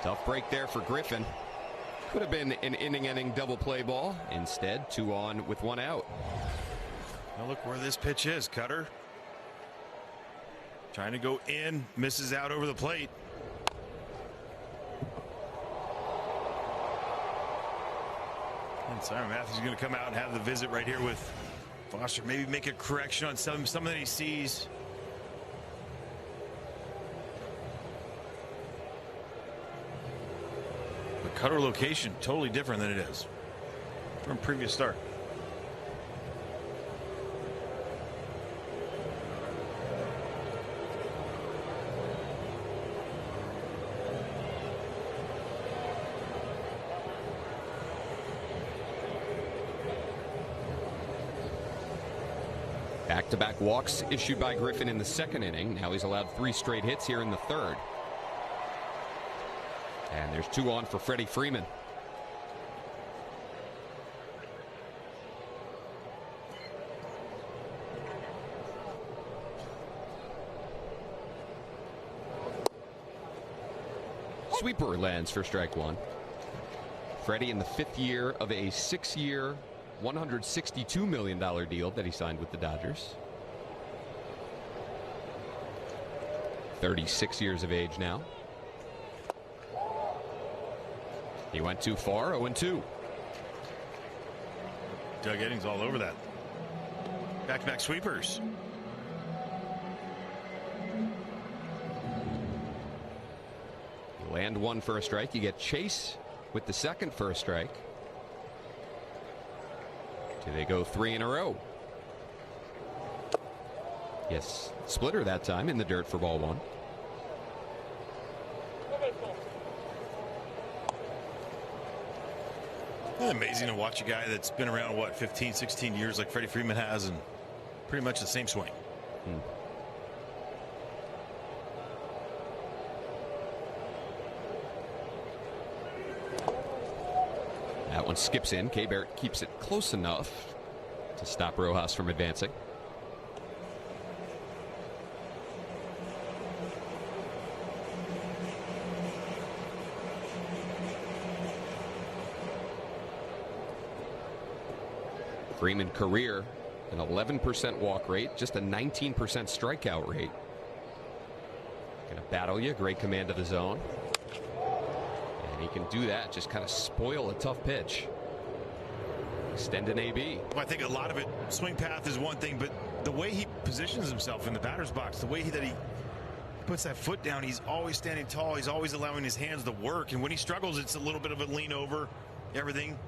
Tough break there for Griffin. Could have been an inning-ending double play ball. Instead, 2 on with 1 out. Now look where this pitch is, Cutter. Trying to go in, misses out over the plate. And Simon Matthews is going to come out and have the visit right here with Foster. Maybe make a correction on something that he sees. The cutter location totally different than it is from previous start. Back-to-back walks issued by Griffin in the 2nd inning. Now he's allowed 3 straight hits here in the 3rd. And there's 2 on for Freddie Freeman. Sweeper lands for strike 1. Freddie in the 5th year of a 6-year, $162 million deal that he signed with the Dodgers. 36 years of age now. He went too far, 0-2. Doug Eddings all over that. Back-to-back sweepers. You land 1 for a strike. You get Chase with the 2nd for a strike. Do they go 3 in a row? Yes, splitter that time in the dirt for ball 1. Isn't it amazing to watch a guy that's been around, what, 15, 16 years like Freddie Freeman has, and pretty much the same swing. That one skips in. K. Barrett keeps it close enough to stop Rojas from advancing. Freeman career an 11% walk rate, just a 19% strikeout rate. Gonna battle you, great command of the zone. And he can do that, just kind of spoil a tough pitch. Extend an AB. Well, I think a lot of it, swing path is one thing, but the way he positions himself in the batter's box, the way that he puts that foot down, he's always standing tall, he's always allowing his hands to work, and when he struggles, it's a little bit of a lean over, everything.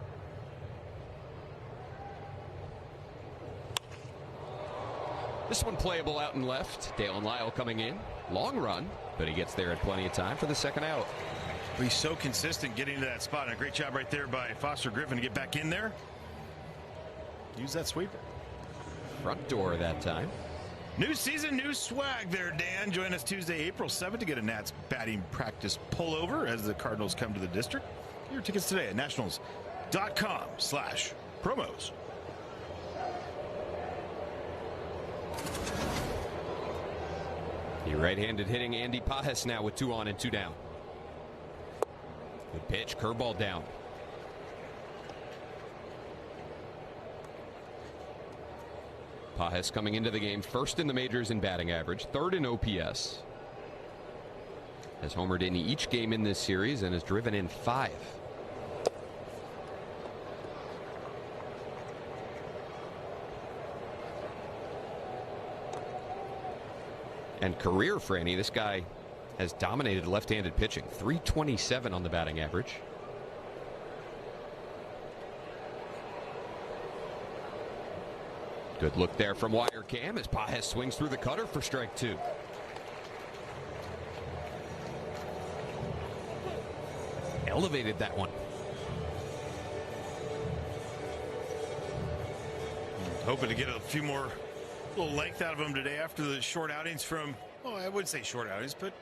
This one playable out and left. Dale and Lyle coming in. Long run, but he gets there at plenty of time for the second out. He's so consistent getting to that spot. And a great job right there by Foster Griffin to get back in there. Use that sweeper. Front door that time. New season, new swag there, Dan. Join us Tuesday, April 7th to get a Nats batting practice pullover as the Cardinals come to the district. Get your tickets today at nationals.com/promos. The right-handed hitting Andy Pajes now with 2 on and 2 down. Good pitch, curveball down. Pajes coming into the game first in the majors in batting average, 3rd in OPS. Has homered in each game in this series and has driven in 5. And career Franny, this guy has dominated left-handed pitching. 327 on the batting average. Good look there from wire cam as Pajes swings through the cutter for strike 2. Elevated that one. Hoping to get a few more little length out of him today after the short outings from, well, I wouldn't say short outings, but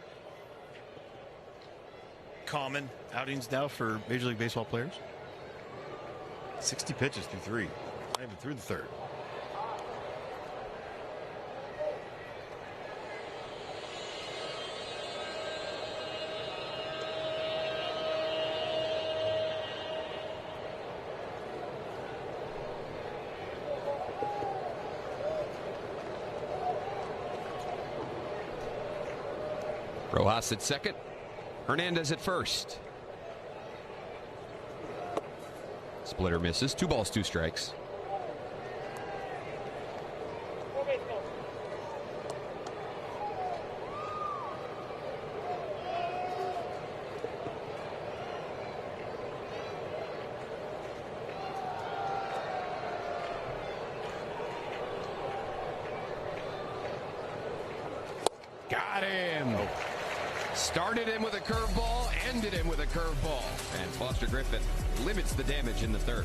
common outings now for Major League Baseball players. 60 pitches through 3, not even through the 3rd. Rojas at second. Hernandez at first. Splitter misses. 2 balls, 2 strikes. Got him. Started him with a curveball, ended him with a curveball. And Foster Griffin limits the damage in the third.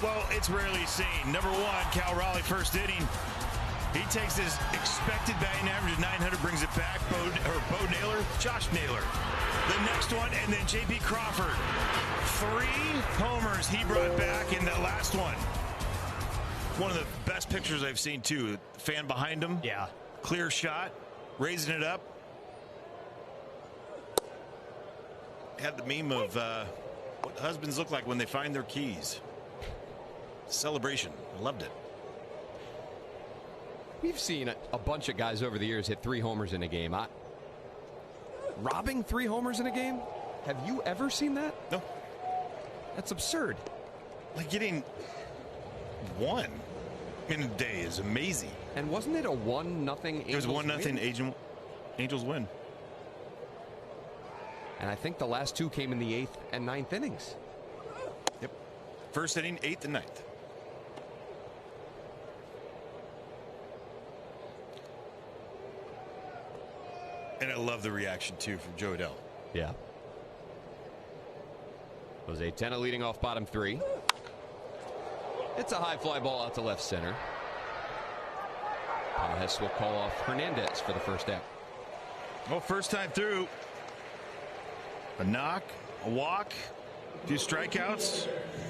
Well, it's rarely seen. Number 1, Cal Raleigh, first inning. He takes his expected batting average of 900, brings it back. Bo Naylor, Josh Naylor. The next one, and then J.P. Crawford. 3 homers he brought back in that last one. One of the best pictures I've seen, too. Fan behind him. Yeah. Clear shot, raising it up. Had the meme of what husbands look like when they find their keys. Celebration. Loved it. We've seen a bunch of guys over the years hit 3 homers in a game. Robbing 3 homers in a game? Have you ever seen that? No. That's absurd. Like getting 1 in a day is amazing. And wasn't it a 1-0 It was 1-0 Angels win. And I think the last 2 came in the 8th and 9th innings. Yep. First inning, 8th and 9th. And I love the reaction, too, from Joe Adell. Yeah. Jose Tena leading off bottom 3. It's a high fly ball out to left center. Hess will call off Hernandez for the first out. Well, first time through. A knock, a walk, a few strikeouts,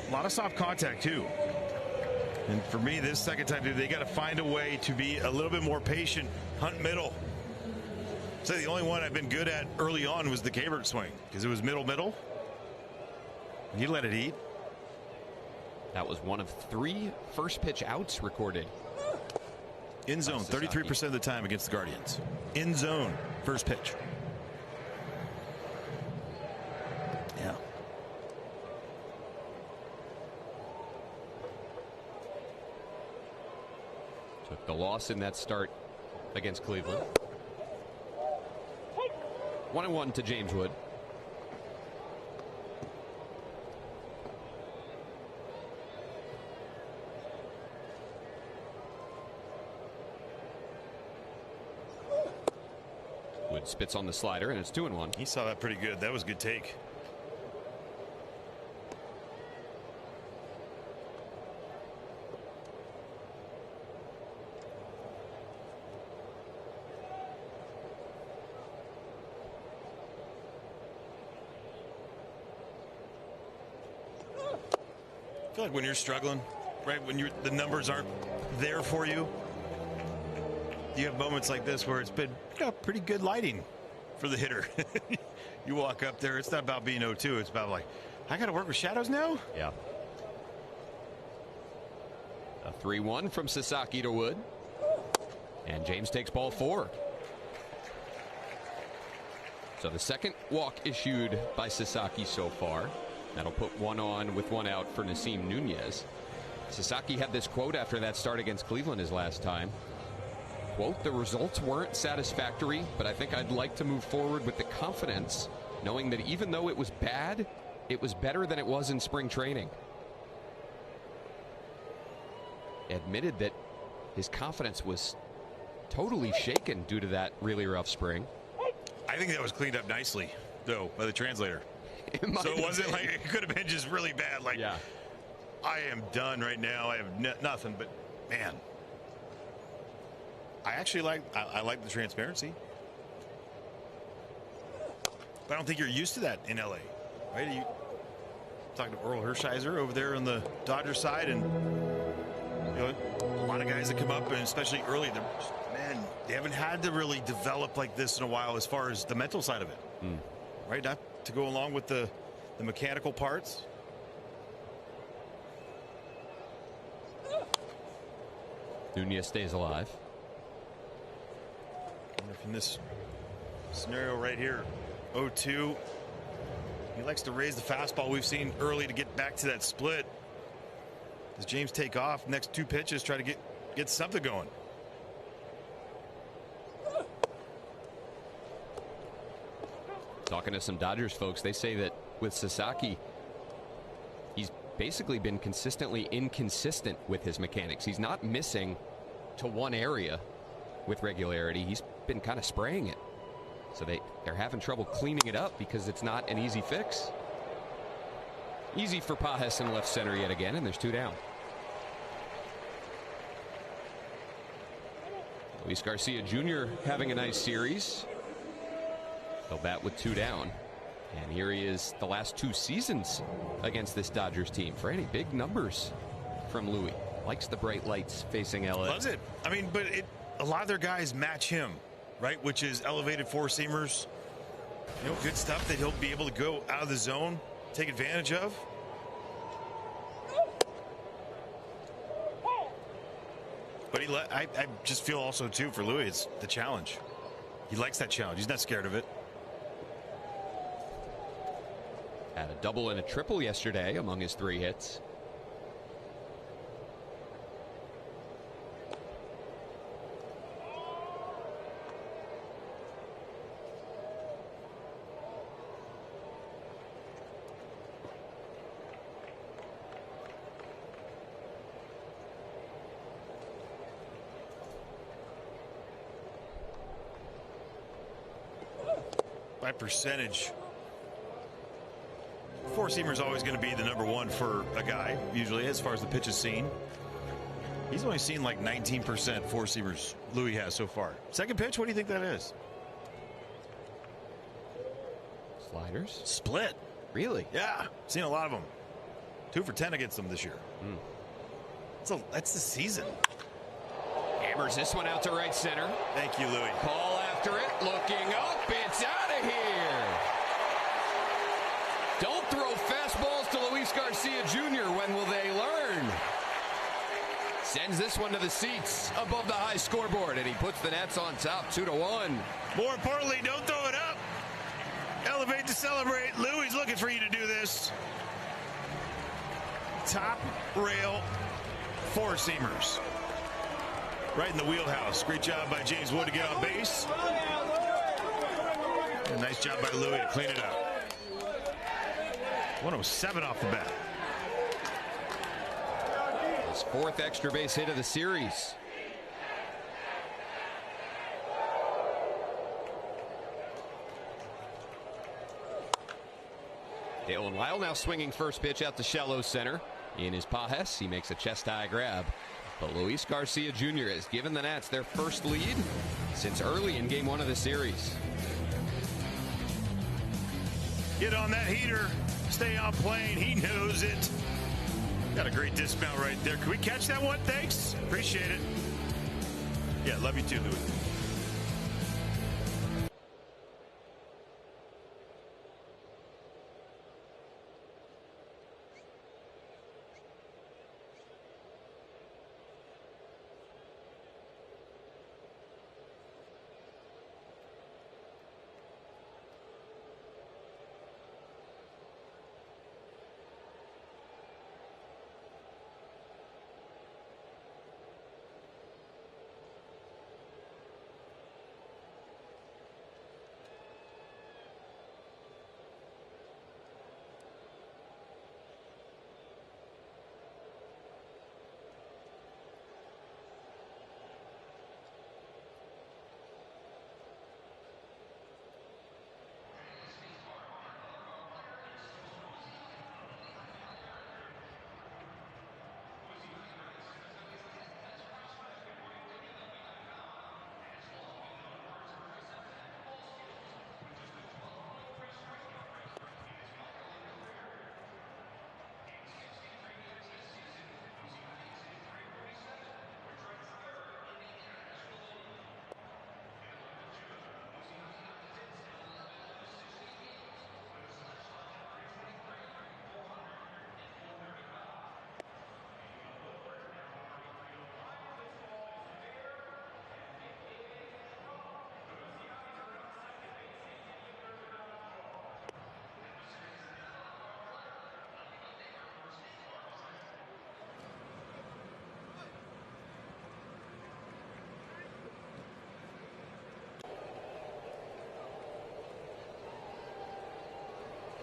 a lot of soft contact, too. And for me, this second time through, they got to find a way to be a little bit more patient, hunt middle. So the only one I've been good at early on was the Kabert swing, because it was middle. And you let it eat. That was one of 3 first pitch outs recorded. In zone, 33% of the time against the Guardians. In zone, first pitch. Yeah. Took the loss in that start against Cleveland. 1-1 to James Wood. Wood spits on the slider, and it's 2-1. He saw that pretty good. That was a good take. I feel like when you're struggling, right, when the numbers aren't there for you, you have moments like this where it's been pretty good lighting. for the hitter. You walk up there, it's not about being 0-2. It's about like, I got to work with shadows now? Yeah. A 3-1 from Sasaki to Wood. And James takes ball 4. So the second walk issued by Sasaki so far. That'll put 1 on with 1 out for Nasim Nunez. Sasaki had this quote after that start against Cleveland his last time. Quote, "The results weren't satisfactory, but I think I'd like to move forward with the confidence, knowing that even though it was bad, it was better than it was in spring training." Admitted that his confidence was totally shaken due to that really rough spring. I think that was cleaned up nicely, though, by the translator. So it wasn't like it could have been just really bad. Like, yeah. I am done right now. I have nothing. But, man, I actually like the transparency. But I don't think you're used to that in L.A., right? You talking to Earl Hershiser over there on the Dodgers side, and you know, a lot of guys that come up, and especially early, man, they haven't had to really develop like this in a while as far as the mental side of it, right? Not to go along with the mechanical parts. Nunez stays alive. In this scenario right here, 0-2. He likes to raise the fastball. We've seen early to get back to that split. Does James take off? Next 2 pitches, try to get something going. Talking to some Dodgers folks, they say that with Sasaki, he's basically been consistently inconsistent with his mechanics. He's not missing to one area with regularity. He's been kind of spraying it. So they're having trouble cleaning it up because it's not an easy fix. Easy for Pajes in left center yet again, and there's 2 down. Luis Garcia Jr. having a nice series. He'll bat with 2 down. And here he is the last 2 seasons against this Dodgers team. For any big numbers from Louis. Likes the bright lights facing LA. Loves it. I mean, but a lot of their guys match him, right? Which is elevated 4-seamers. You know, good stuff that he'll be able to go out of the zone, take advantage of. But I just feel also, too, for Louis, it's the challenge. He likes that challenge. He's not scared of it. Had a double and a triple yesterday among his 3 hits. By percentage, 4-seamer is always going to be the #1 for a guy, usually, as far as the pitch is seen. He's only seen like 19% 4-seamers Louis has so far. Second pitch, what do you think that is? Sliders? Split. Really? Yeah. Seen a lot of them. 2 for 10 against them this year. That's the season. Hammers this one out to right center. Thank you, Louis. Ball after it, looking up, it's out of here. Don't throw fastballs to Luis Garcia Jr. When will they learn? Sends this one to the seats above the high scoreboard, and he puts the Nats on top 2-1. More importantly, don't throw it up. Elevate to celebrate. Louis looking for you to do this. Top rail 4-seamers. Right in the wheelhouse. Great job by James Wood to get on base. And nice job by Louis to clean it up. 107 off the bat. His 4th extra base hit of the series. Dalen Lyle now swinging first pitch out to shallow center. In his Pajes, he makes a chest-high grab. But Luis Garcia Jr. has given the Nats their first lead since early in Game 1 of the series. Get on that heater. Stay on plane. He knows it. Got a great dismount right there. Can we catch that one? Thanks. Appreciate it. Yeah, love you too, Louis.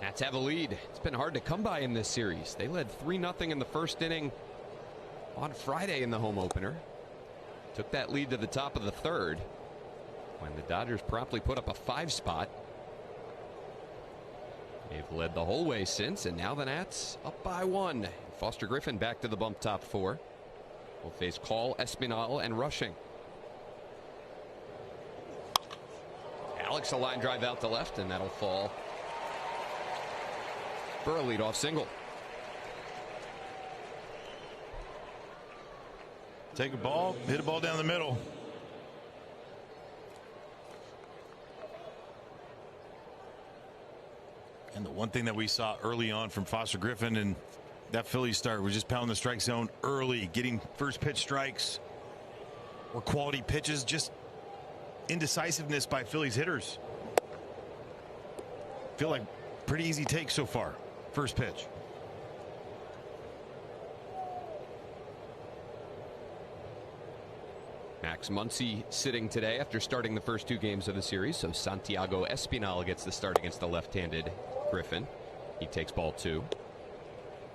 Nats have a lead. It's been hard to come by in this series. They led 3-0 in the first inning on Friday in the home opener. Took that lead to the top of the third when the Dodgers promptly put up a 5-spot. They've led the whole way since, and now the Nats up by 1. Foster Griffin back to the bump top 4. Will face Call, Espinal, and Rushing. Alex, a line drive out to left, and that'll fall for a leadoff single. Take a ball, hit a ball down the middle. And the one thing that we saw early on from Foster Griffin and that Phillies start was just pounding the strike zone early, getting first pitch strikes or quality pitches, just indecisiveness by Phillies hitters. Feel like pretty easy take so far. First pitch. Max Muncy sitting today after starting the first 2 games of the series, so Santiago Espinal gets the start against the left-handed Griffin. He takes ball 2.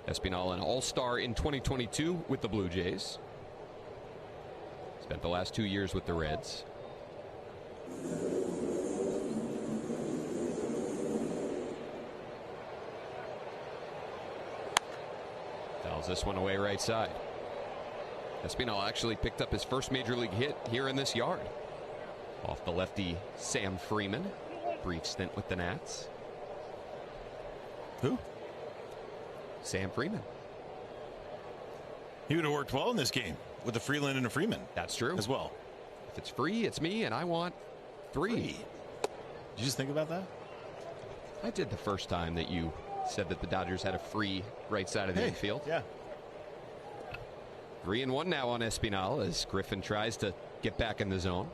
Espinal, an all-star in 2022 with the Blue Jays. Spent the last 2 years with the Reds. Fouls this one away right side. Espinal actually picked up his first major league hit here in this yard. Off the lefty Sam Freeman. Brief stint with the Nats. Who? Sam Freeman. He would have worked well in this game with a Freeland and a Freeman. That's true. As well. If it's free, it's me, and I want 3. Did you just think about that? I did the first time that you said that the Dodgers had a free right side of the infield. Yeah. 3-1 now on Espinal as Griffin tries to get back in the zone.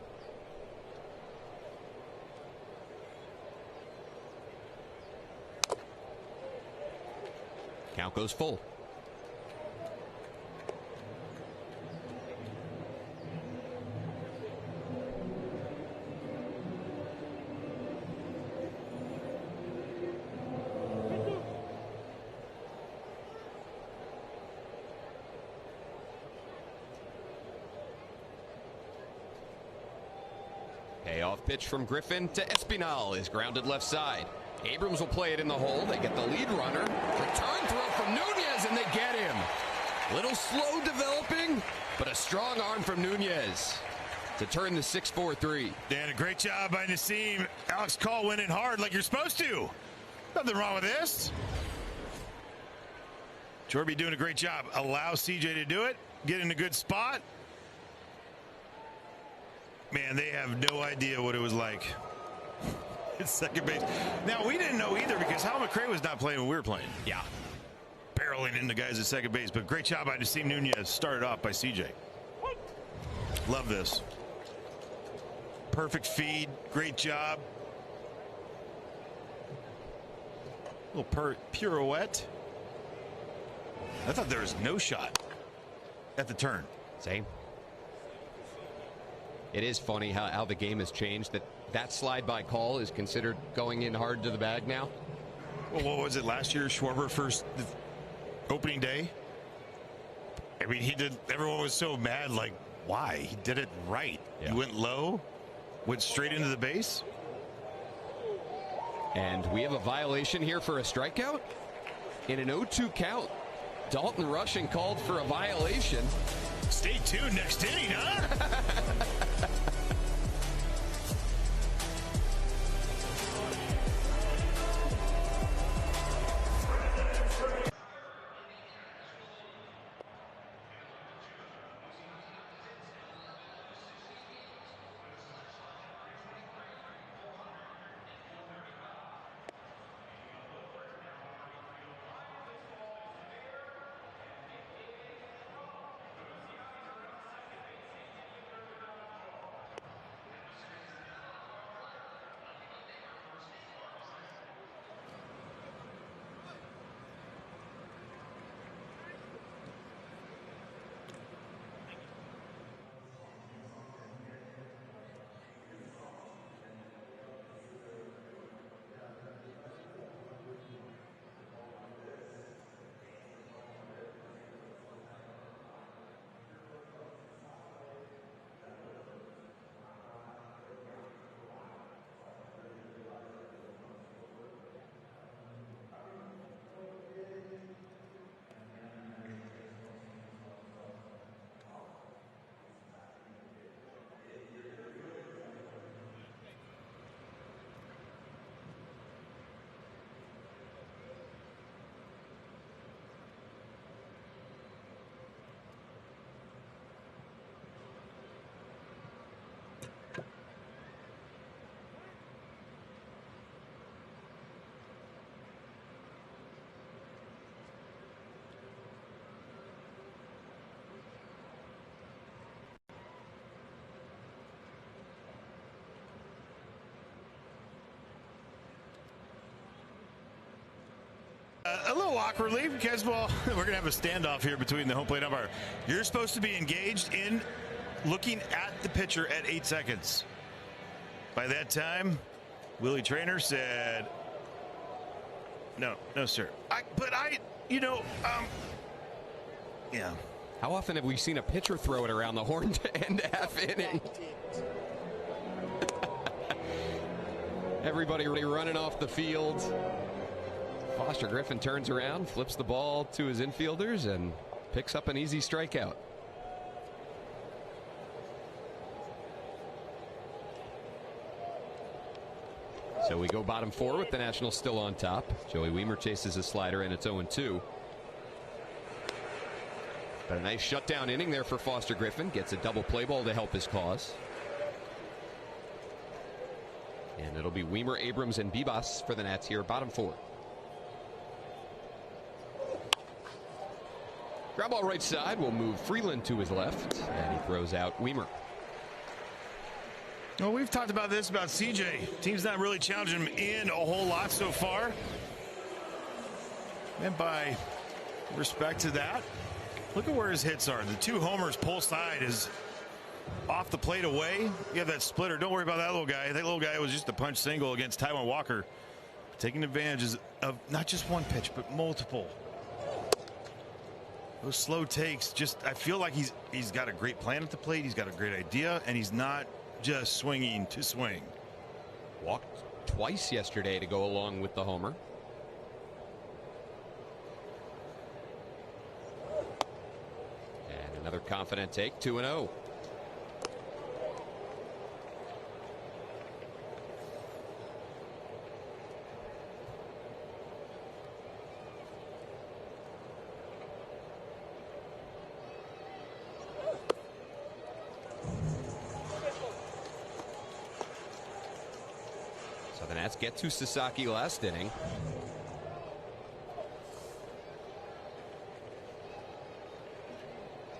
Count goes full. Payoff pitch from Griffin to Espinal is grounded left side. Abrams will play it in the hole. They get the lead runner. Return throw from Nunez, and they get him. Little slow developing, but a strong arm from Nunez to turn the 6-4-3. Dan, a great job by Nasim. Alex Call went in hard like you're supposed to. Nothing wrong with this. Jorby doing a great job. Allow CJ to do it. Get in a good spot. Man, they have no idea what it was like. It's second base. Now, we didn't know either because Hal McRae was not playing when we were playing. Yeah. Barreling into guys at second base. But great job by Nasim Nunez. Started off by CJ. Love this. Perfect feed. Great job. Little pirouette. I thought there was no shot at the turn. Same. It is funny how the game has changed, that slide by Call is considered going in hard to the bag now. Well, what was it last year? Schwarber first opening day? I mean, he did. Everyone was so mad. Like, why? He did it right. Yeah. He went low, went straight into the base. And we have a violation here for a strikeout. In an 0-2 count, Dalton Rushing called for a violation. Stay tuned next inning, huh? A little awkwardly, because, well, we're going to have a standoff here between the home plate umpire. You're supposed to be engaged in looking at the pitcher at 8 seconds. By that time, Willie Traynor said, no, sir. Yeah. How often have we seen a pitcher throw it around the horn to end half inning? Everybody running off the field. Foster Griffin turns around, flips the ball to his infielders, and picks up an easy strikeout. So we go bottom 4 with the Nationals still on top. Joey Wiemer chases his slider, and it's 0-2. But a nice shutdown inning there for Foster Griffin. Gets a double play ball to help his cause. And it'll be Wiemer, Abrams, and Bibas for the Nats here, bottom 4. Ground ball right side will move Freeland to his left, and he throws out Wiemer. Well, we've talked about this, about CJ. Team's not really challenging him in a whole lot so far. And by respect to that, look at where his hits are. The 2 homers, pull side is off the plate away. You have that splitter. Don't worry about that little guy. That little guy was just a punch single against Taijuan Walker. Taking advantage of not just one pitch, but multiple. Those slow takes, just, I feel like he's got a great plan at the plate. He's got a great idea, and he's not just swinging to swing. Walked twice yesterday to go along with the homer. And another confident take, 2-0. So the Nats get to Sasaki last inning.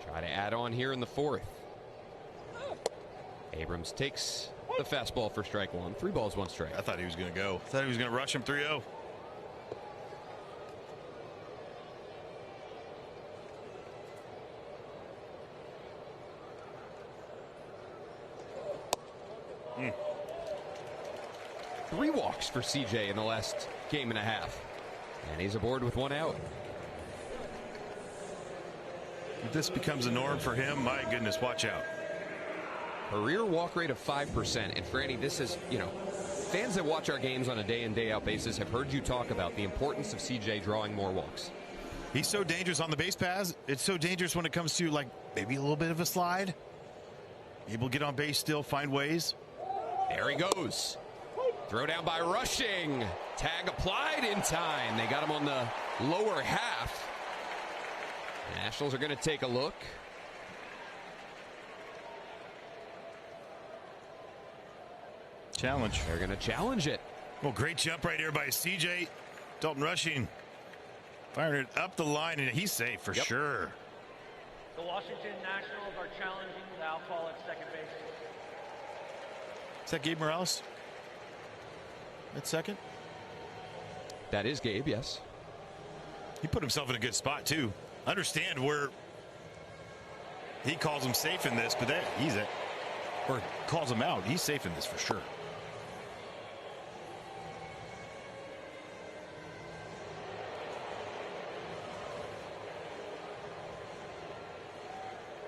Try to add on here in the 4th. Abrams takes the fastball for strike 1. 3 balls, 1 strike. I thought he was going to go. I thought he was going to rush him 3-0. Three walks for CJ in the last game and a half. And he's aboard with 1 out. If this becomes a norm for him, my goodness, watch out. Career walk rate of 5%. And Franny, this is, fans that watch our games on a day in, day out basis have heard you talk about the importance of CJ drawing more walks. He's so dangerous on the base paths. It's so dangerous when it comes to, like, maybe a little bit of a slide. Able to get on base still, find ways. There he goes. Throw down by Rushing. Tag applied in time. They got him on the lower half. The Nationals are going to take a look. Challenge. They're going to challenge it. Well, great jump right here by CJ. Dalton Rushing. Firing it up the line, and he's safe for sure. The Washington Nationals are challenging the foul call at second base. Is that Gabe Morales? At second? That is Gabe, yes. He put himself in a good spot, too. Understand where he calls him safe in this, but he's it. Or calls him out. He's safe in this for sure.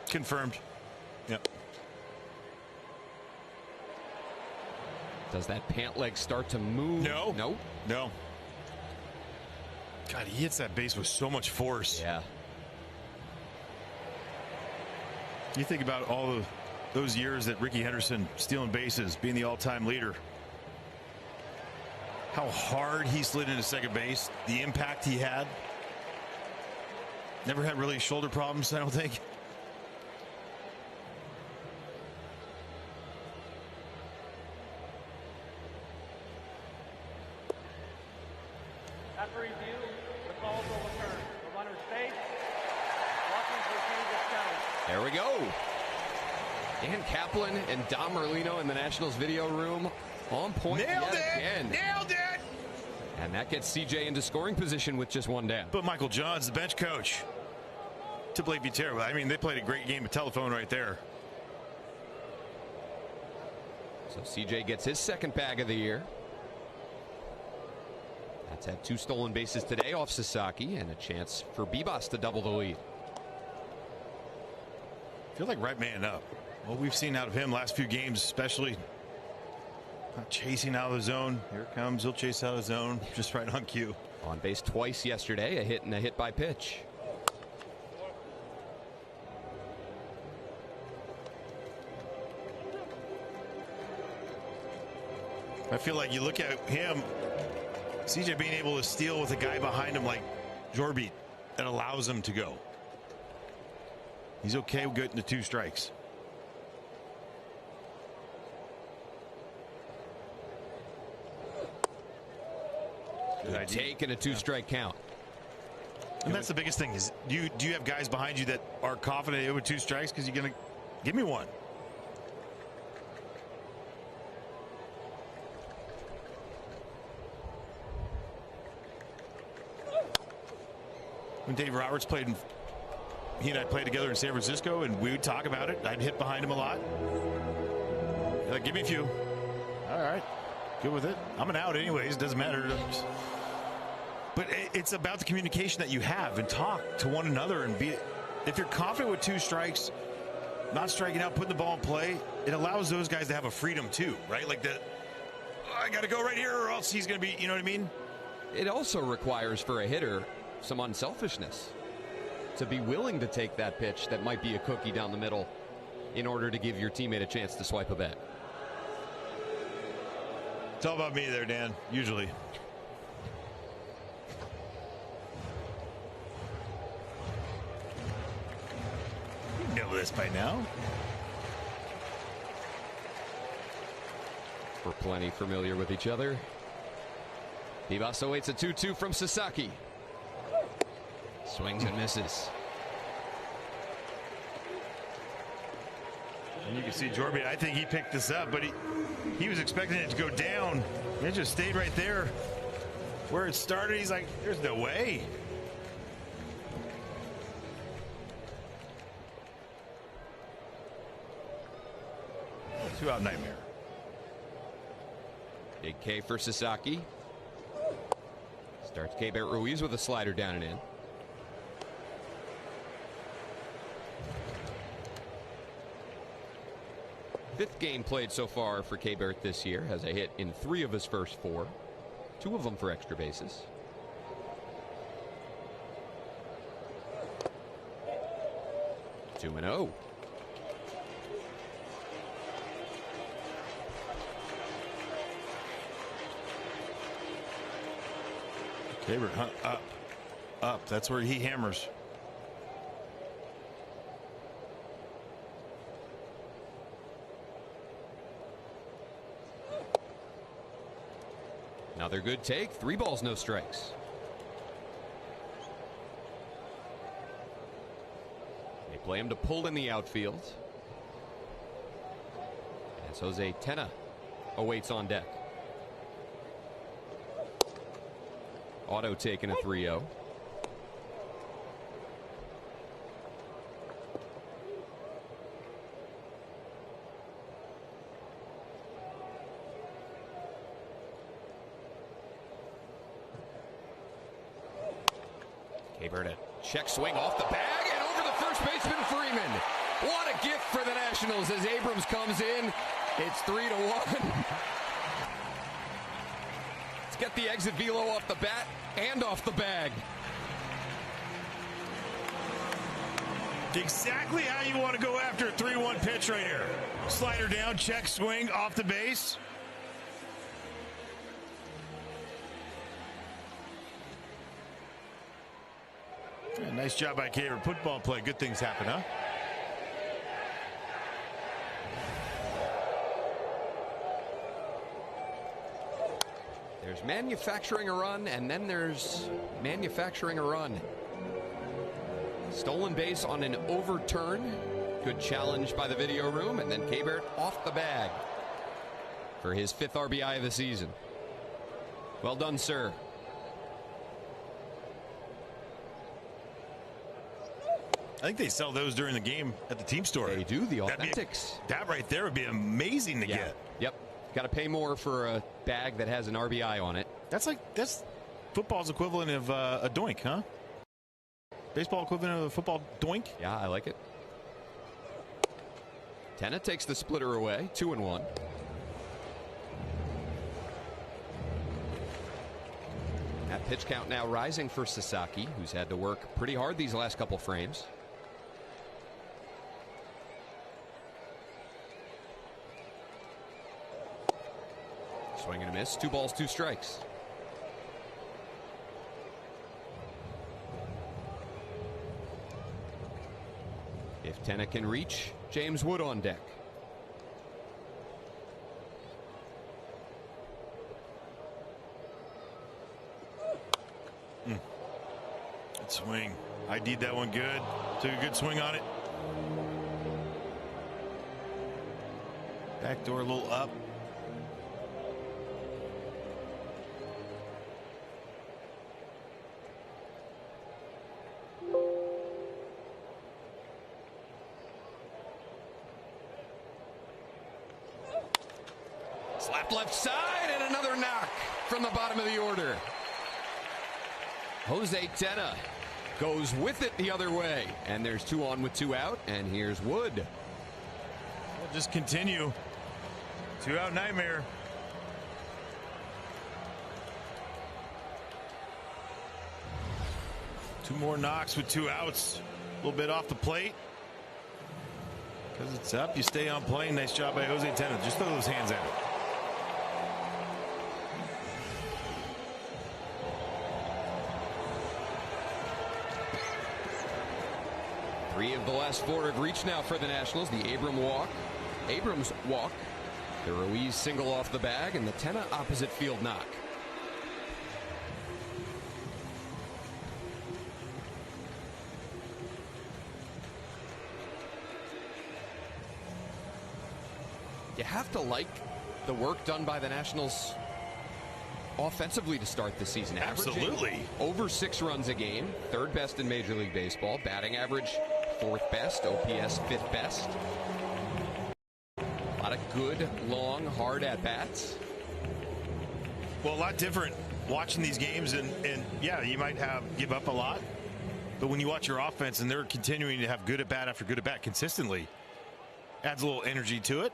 Confirmed. Yep. Does that pant leg start to move? No. No? No. God, he hits that base with so much force. Yeah. You think about all of those years that Ricky Henderson stealing bases, being the all-time leader. How hard he slid into second base, the impact he had. Never had really shoulder problems, I don't think. After review, the calls overturned. The runner's safe. Watkins retains his challenge. There we go. Dan Kaplan and Dom Merlino in the Nationals video room on point Nailed yet it! again. Nailed it! And that gets CJ into scoring position with just one down. But Michael John's the bench coach to Blake Butera. I mean, they played a great game of telephone right there. So CJ gets his second bag of the year. That's had 2 stolen bases today off Sasaki and a chance for Bibas to double the lead. I feel like right man up. What we've seen out of him last few games, especially not chasing out of the zone. Here it comes. He'll chase out of the zone just right on cue. On base twice yesterday, a hit and a hit by pitch. I feel like you look at him, CJ being able to steal with a guy behind him like Jorby, that allows him to go. He's okay with getting the 2 strikes. Good take and a 2-strike count. And that's the biggest thing is, do you have guys behind you that are confident with 2 strikes? Because you're going to give me one. When Dave Roberts played, he and I played together in San Francisco, and we would talk about it. I'd hit behind him a lot. Like, give me a few. All right, good with it. I'm an out anyways. Doesn't matter. But it's about the communication that you have and talk to one another and be. If you're confident with 2 strikes, not striking out, putting the ball in play, it allows those guys to have a freedom too, right? Like that. Oh, I got to go right here, or else he's going to be. You know what I mean? It also requires for a hitter some unselfishness to be willing to take that pitch that might be a cookie down the middle in order to give your teammate a chance to swipe a bat. It's all about me there, Dan, usually. You know this by now. We're plenty familiar with each other. Bibas awaits a 2-2 from Sasaki. Swings and misses. And you can see Jorby, I think he picked this up, but he was expecting it to go down. It just stayed right there where it started. He's like, there's no way. Two-out nightmare. Big K for Sasaki. Starts Keibert Ruiz with a slider down and in. Fifth game played so far for Keibert this year. Has a hit in 3 of his first 4. 2 of them for extra bases. Two and 0. Keibert up. That's where he hammers. Another good take. 3 balls, no strikes. They play him to pull in the outfield. As Jose Tena awaits on deck. Auto taking a 3-0. Keibert a check swing off the bag and over the first baseman Freeman. What a gift for the Nationals as Abrams comes in. It's 3-1. Let's get the exit velo off the bat and off the bag. Exactly how you want to go after a 3-1 pitch right here. Slider down, check swing off the base. Yeah, nice job by Keibert. Football play. Good things happen, huh? There's manufacturing a run, and then there's manufacturing a run. Stolen base on an overturn. Good challenge by the video room, and then Keibert off the bag for his 5th RBI of the season. Well done, sir. I think they sell those during the game at the team store. They do, the Authentics. That right there would be amazing to get. Yep. Got to pay more for a bag that has an RBI on it. That's football's equivalent of a doink, huh? Baseball equivalent of a football doink? Yeah, I like it. Tenna takes the splitter away, 2-1. That pitch count now rising for Sasaki, who's had to work pretty hard these last couple frames. Swing and a miss. 2 balls, 2 strikes. If Tenna can reach, James Wood on deck. Good swing. ID'd that one good. Took a good swing on it. Backdoor a little up. Slapped left side and another knock from the bottom of the order. Jose Tenna goes with it the other way, and there's 2 on with 2 out, and here's Wood. We'll just continue. 2 out nightmare. Two more knocks with 2 outs. A little bit off the plate. Because it's up, you stay on plane. Nice job by Jose Tenna. Just throw those hands at it. Three of the last 4 have reached now for the Nationals. The Abrams walk, the Ruiz single off the bag, and the Tenna opposite field knock. You have to like the work done by the Nationals offensively to start the season. Absolutely. Over 6 runs a game, 3rd best in Major League Baseball. Batting average, 4th best. OPS, 5th best. A lot of good, long, hard at-bats. Well, a lot different watching these games, and yeah, you might give up a lot. But when you watch your offense and they're continuing to have good at-bat after good at-bat consistently, adds a little energy to it.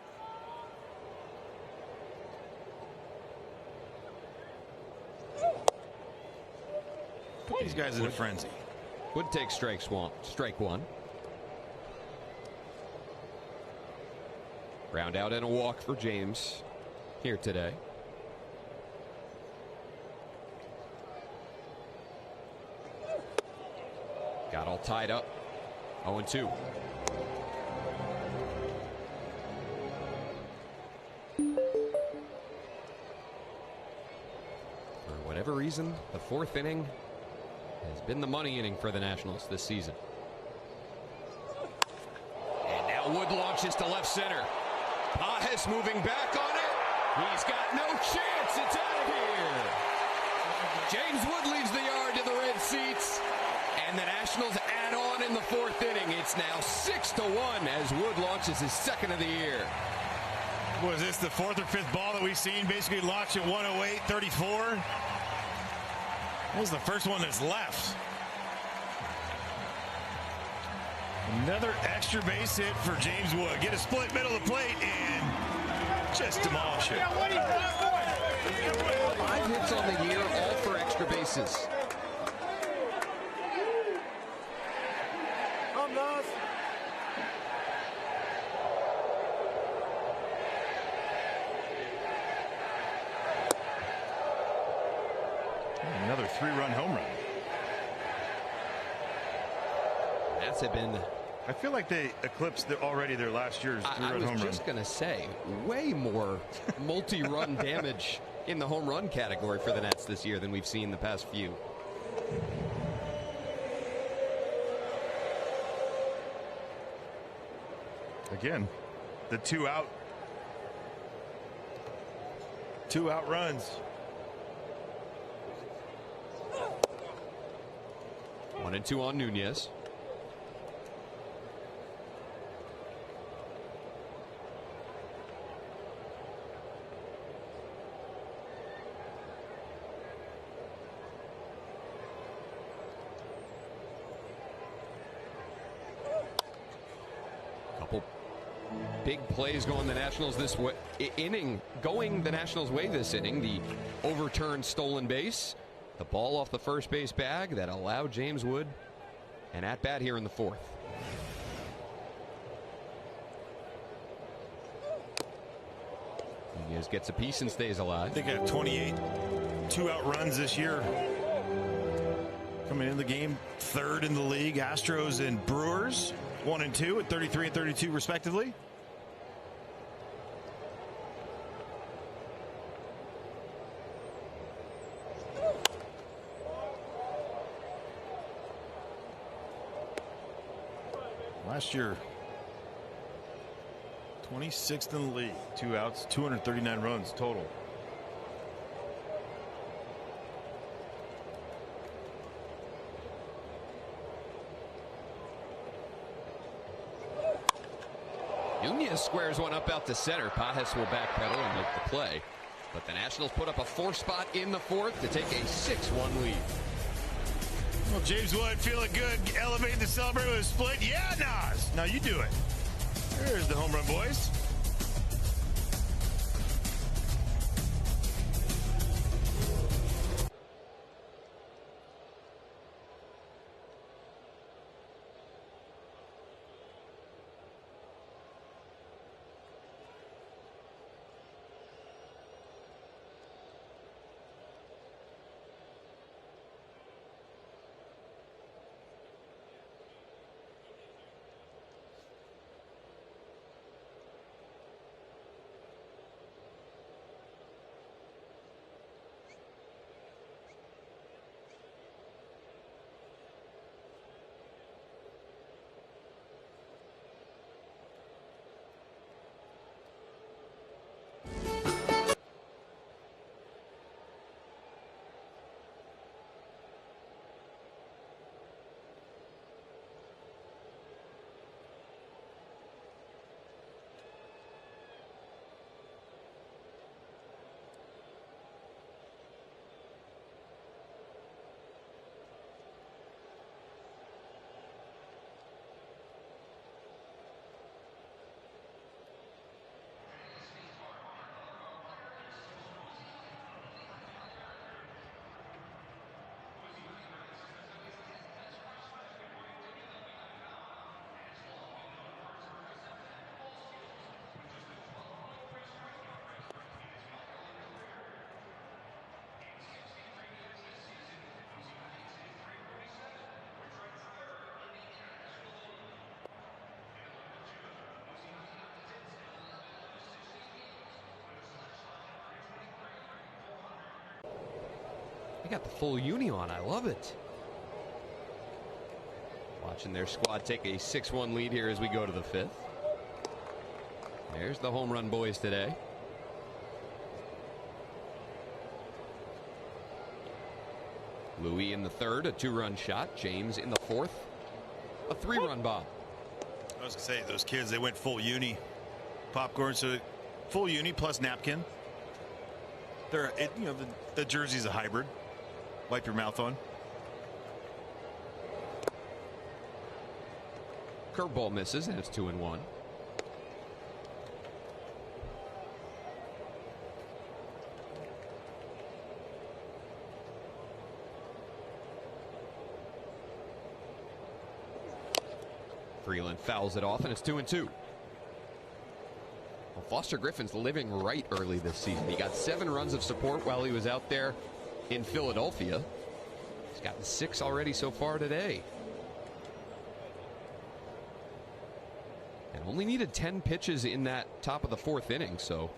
Put these guys in a frenzy. Would take strike 1. Ground out and a walk for James here today. Got all tied up. 0-2. For whatever reason, the 4th inning has been the money inning for the Nationals this season. And now Wood launches to left center. Pajes moving back on it. He's got no chance. It's out of here. James Wood leaves the yard to the red seats. And the Nationals add on in the 4th inning. It's now 6-1 as Wood launches his 2nd of the year. Was this the 4th or 5th ball that we've seen basically launch at 108-34? That was the first one that's left. Another extra base hit for James Wood. Get a split middle of the plate and just demolish it. 5 hits on the year, all for extra bases. Los. Another 3-run home run. That's been. I feel like they eclipsed already their last year's 3-run home run. I was just going to say, way more multi-run damage in the home run category for the Nets this year than we've seen the past few. Again, the 2 out runs. 1-2 on Nunez. big plays going the Nationals this inning, going the Nationals' way this inning. The overturned stolen base, the ball off the first base bag that allowed James Wood an at-bat here in the fourth. Nunez gets a piece and stays alive. They got 28 two-out runs this year. Coming in the game, third in the league. Astros and Brewers, 1 and 2 at 33 and 32 respectively. Last year, 26th in the league, 2 outs, 239 runs total. Nunez squares one up out to center. Pajes will backpedal and make the play. But the Nationals put up a 4 spot in the fourth to take a 6-1 lead. Well, James Wood feeling good, elevating the celebrate with a split. Yeah, Nas. Now you do it. There's the home run, boys. They got the full uni on. I love it. Watching their squad take a 6-1 lead here as we go to the fifth. There's the home run boys today. Louis in the third, a 2-run shot. James in the fourth, a 3-run bomb. I was going to say, those kids, they went full uni. Popcorn, so full uni plus napkin. They're, you know, the jersey's a hybrid. Wipe your mouth on. Curveball misses, and it's 2-1. Freeland fouls it off, and it's 2-2. Well, Foster Griffin's living right early this season. He got 7 runs of support while he was out there in Philadelphia. He's gotten 6 already so far today. And only needed 10 pitches in that top of the fourth inning, so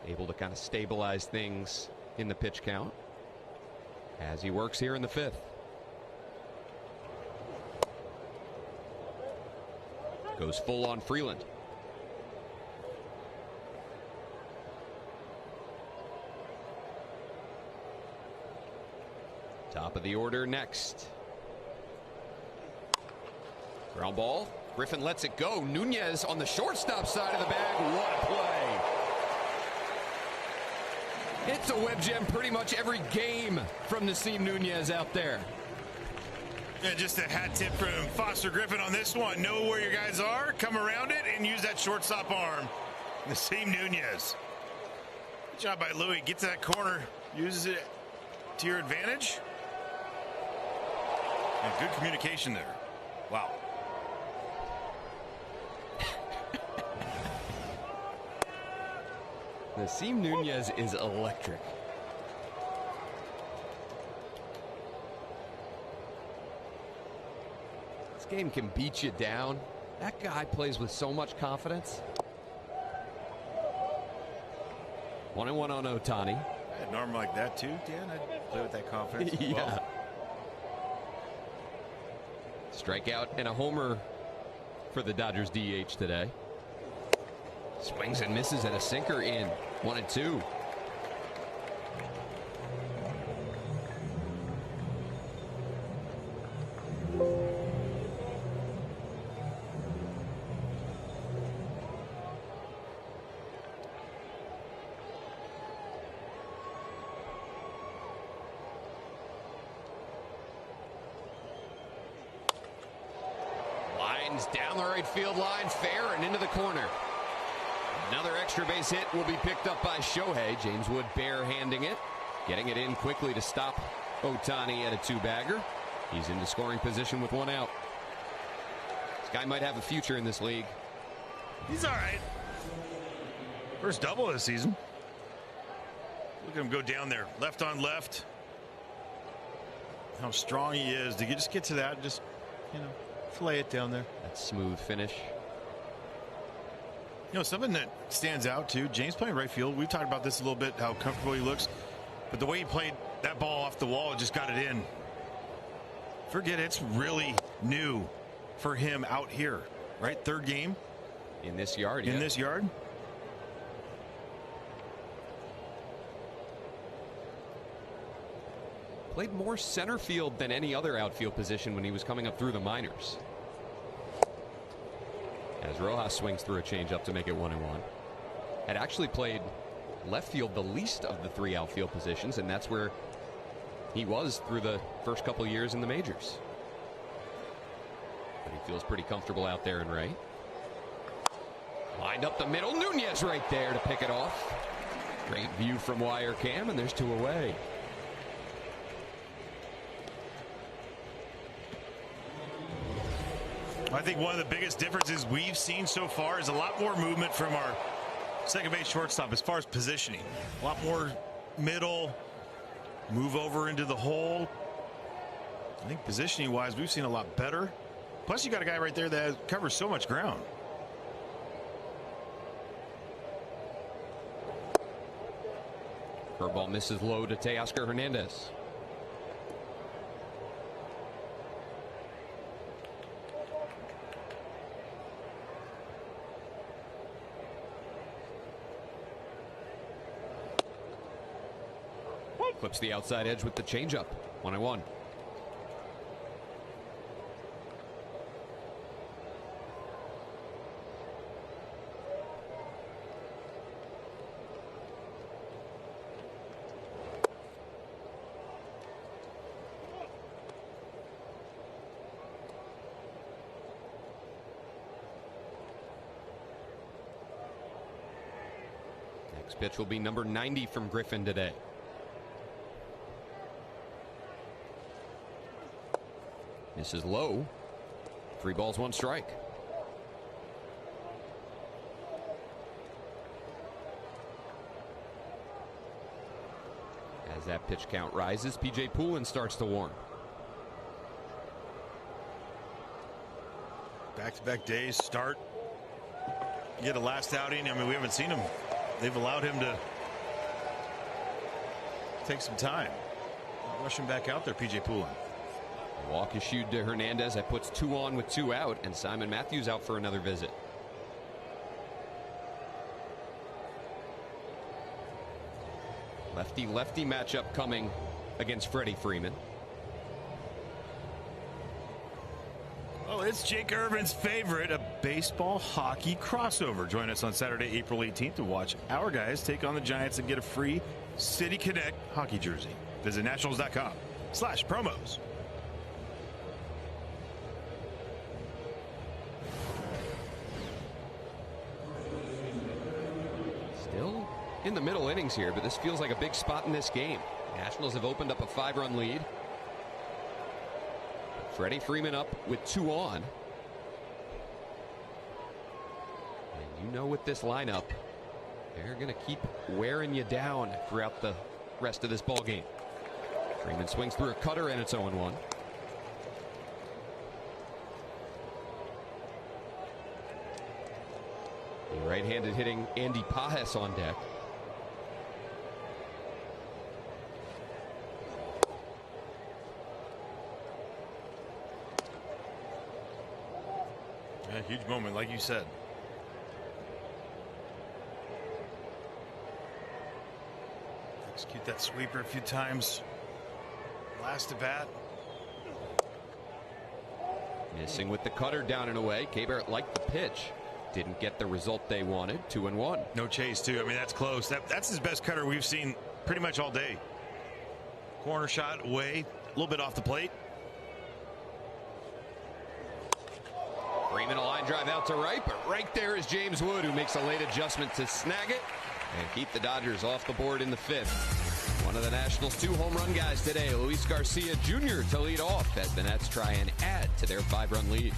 able to kind of stabilize things in the pitch count as he works here in the fifth. Goes full on Freeland. Top of the order next. Ground ball. Griffin lets it go. Nunez on the shortstop side of the bag. What a play. It's a web gem pretty much every game from Nasim Nunez out there. Yeah, just a hat tip from Foster Griffin on this one. Know where your guys are, come around it, and use that shortstop arm. Nasim Nunez. Good job by Louis. Get to that corner, uses it to your advantage. And good communication there. Wow. Nasim Nunez is electric. This game can beat you down. That guy plays with so much confidence. 1-1 on Ohtani. I had an arm like that too, Dan. I'd play with that confidence. Yeah. Well. Strikeout and a homer for the Dodgers DH today. Swings and misses at a sinker in 1-2. Down the right field line, fair and into the corner. Another extra base hit will be picked up by Shohei. James Wood barehanding it, getting it in quickly to stop Ohtani at a two-bagger. He's into scoring position with one out. This guy might have a future in this league. He's all right. First double of the season. Look at him go down there, left on left. How strong he is to just get to that, just, you know, fillet it down there. That smooth finish. You know, something that stands out too, James playing right field. We've talked about this a little bit, how comfortable he looks. But the way he played that ball off the wall, just got it in. Forget it's really new for him out here, right? Third game. In this yard, In this yard. Played more center field than any other outfield position when he was coming up through the minors. As Rojas swings through a changeup to make it 1-1. Had actually played left field the least of the three outfield positions, and that's where he was through the first couple years in the majors. But he feels pretty comfortable out there in right. Lined up the middle, Nunez right there to pick it off. Great view from wire cam, and there's two away. I think one of the biggest differences we've seen so far is a lot more movement from our second base shortstop as far as positioning. A lot more middle, move over into the hole. I think positioning wise, we've seen a lot better. Plus, you got a guy right there that covers so much ground. Curveball misses low to Teoscar Hernandez. Clips the outside edge with the changeup. 1-1. Next pitch will be number 90 from Griffin today. This is low. 3 balls, 1 strike. As that pitch count rises, P.J. Poulin starts to warm. Back-to-back days start. Get a last outing. I mean, we haven't seen him. They've allowed him to take some time. Rushing back out there, P.J. Poulin. Walk issued to Hernandez. That puts 2 on with 2 out, and Simon Matthews out for another visit. Lefty-lefty matchup coming against Freddie Freeman. Well, it's Jake Irvin's favorite, a baseball hockey crossover. Join us on Saturday, April 18th to watch our guys take on the Giants and get a free City Connect hockey jersey. Visit nationals.com/promos. in the middle innings here, but this feels like a big spot in this game. Nationals have opened up a 5-run lead. Freddie Freeman up with 2 on. And you know, with this lineup, they're going to keep wearing you down throughout the rest of this ball game. Freeman swings through a cutter, and it's 0-1. The right-handed hitting Andy Pajes on deck. Yeah, huge moment, like you said. Execute that sweeper a few times. Last at bat. Missing with the cutter down and away. K-Barrett liked the pitch. Didn't get the result they wanted. 2-1. No chase, too. I mean, that's close. That's his best cutter we've seen pretty much all day. Corner shot away, a little bit off the plate. Freeman a line drive out to right, but right there is James Wood, who makes a late adjustment to snag it and keep the Dodgers off the board in the 5th. One of the Nationals' 2 home run guys today, Luis Garcia Jr., to lead off as the Nats try and add to their 5-run lead.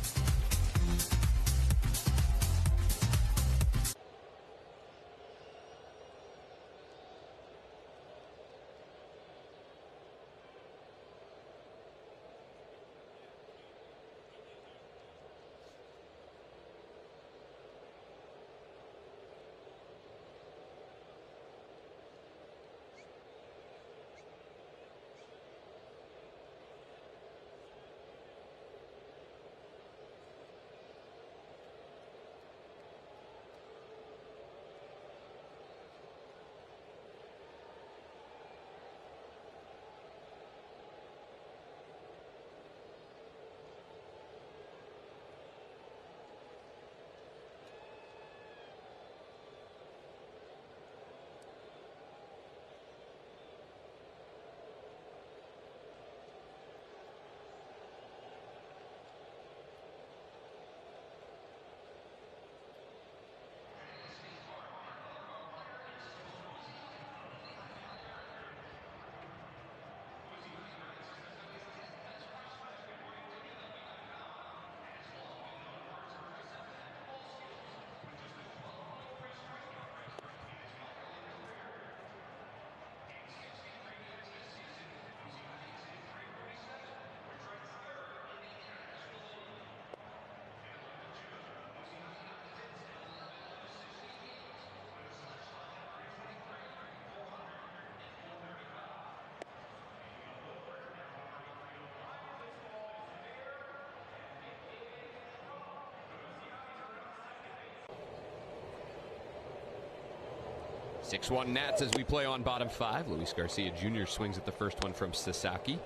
Six-1 Nats as we play on bottom 5. Luis Garcia Jr. swings at the first one from Sasaki.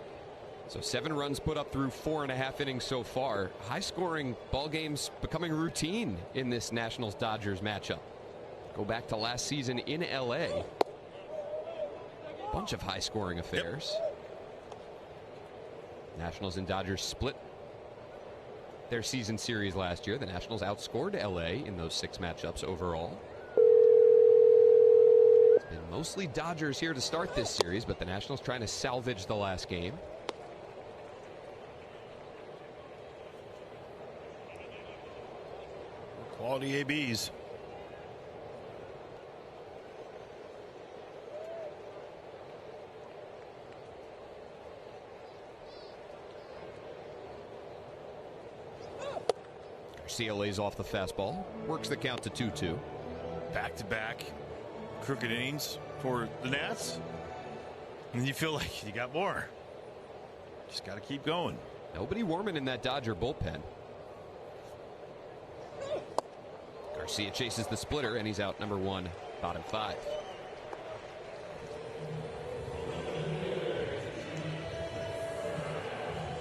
So 7 runs put up through 4.5 innings so far. High-scoring ball games becoming routine in this Nationals-Dodgers matchup. Go back to last season in LA. Bunch of high-scoring affairs. Yep. Nationals and Dodgers split their season series last year. The Nationals outscored LA in those 6 matchups overall. And mostly Dodgers here to start this series, but the Nationals trying to salvage the last game. Quality ABs. Garcia lays off the fastball, works the count to 2-2. Back-to-back crooked innings for the Nats, and you feel like you got more. Just got to keep going. Nobody warming in that Dodger bullpen. Garcia chases the splitter, and he's out number 1, bottom 5.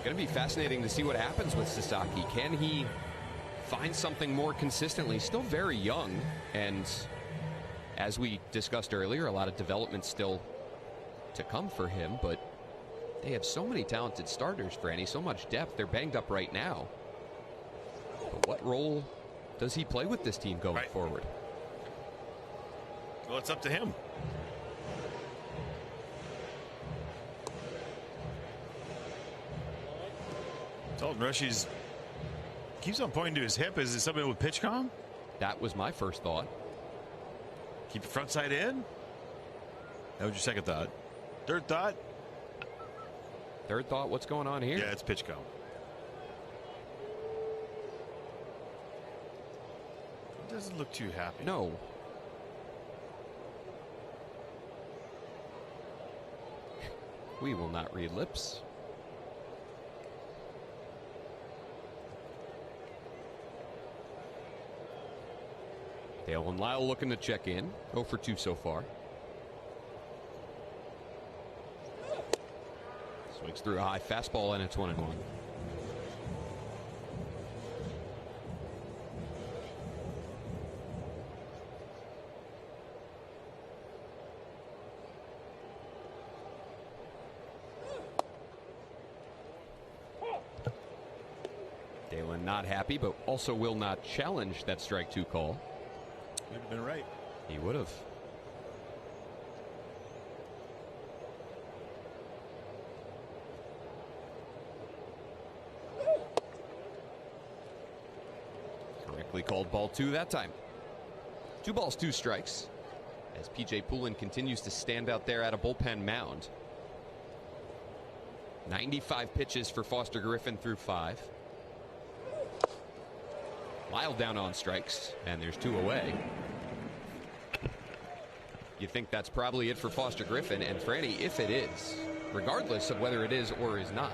Going to be fascinating to see what happens with Sasaki. Can he find something more consistently? Still very young, and as we discussed earlier, a lot of development still to come for him, but they have so many talented starters, Franny, so much depth. They're banged up right now. But what role does he play with this team going forward? Well, it's up to him. Dalton Rushie's keeps on pointing to his hip. Is it something with pitch com? That was my first thought. Keep the front side in? That was your second thought. Third thought? Third thought, what's going on here? Yeah, it's pitch com. It doesn't look too happy. No. We will not read lips. Dale and Lyle looking to check in. 0 for 2 so far. Swings through a high fastball, and it's 1-1. Dalen not happy, but also will not challenge that strike 2 call. Would have been right. He would have. Correctly called ball 2 that time. 2 balls, 2 strikes. As PJ Poulin continues to stand out there at a bullpen mound. 95 pitches for Foster Griffin through 5. Lyle down on strikes, and there's 2 away. You think that's probably it for Foster Griffin, and Franny, if it is, regardless of whether it is or is not,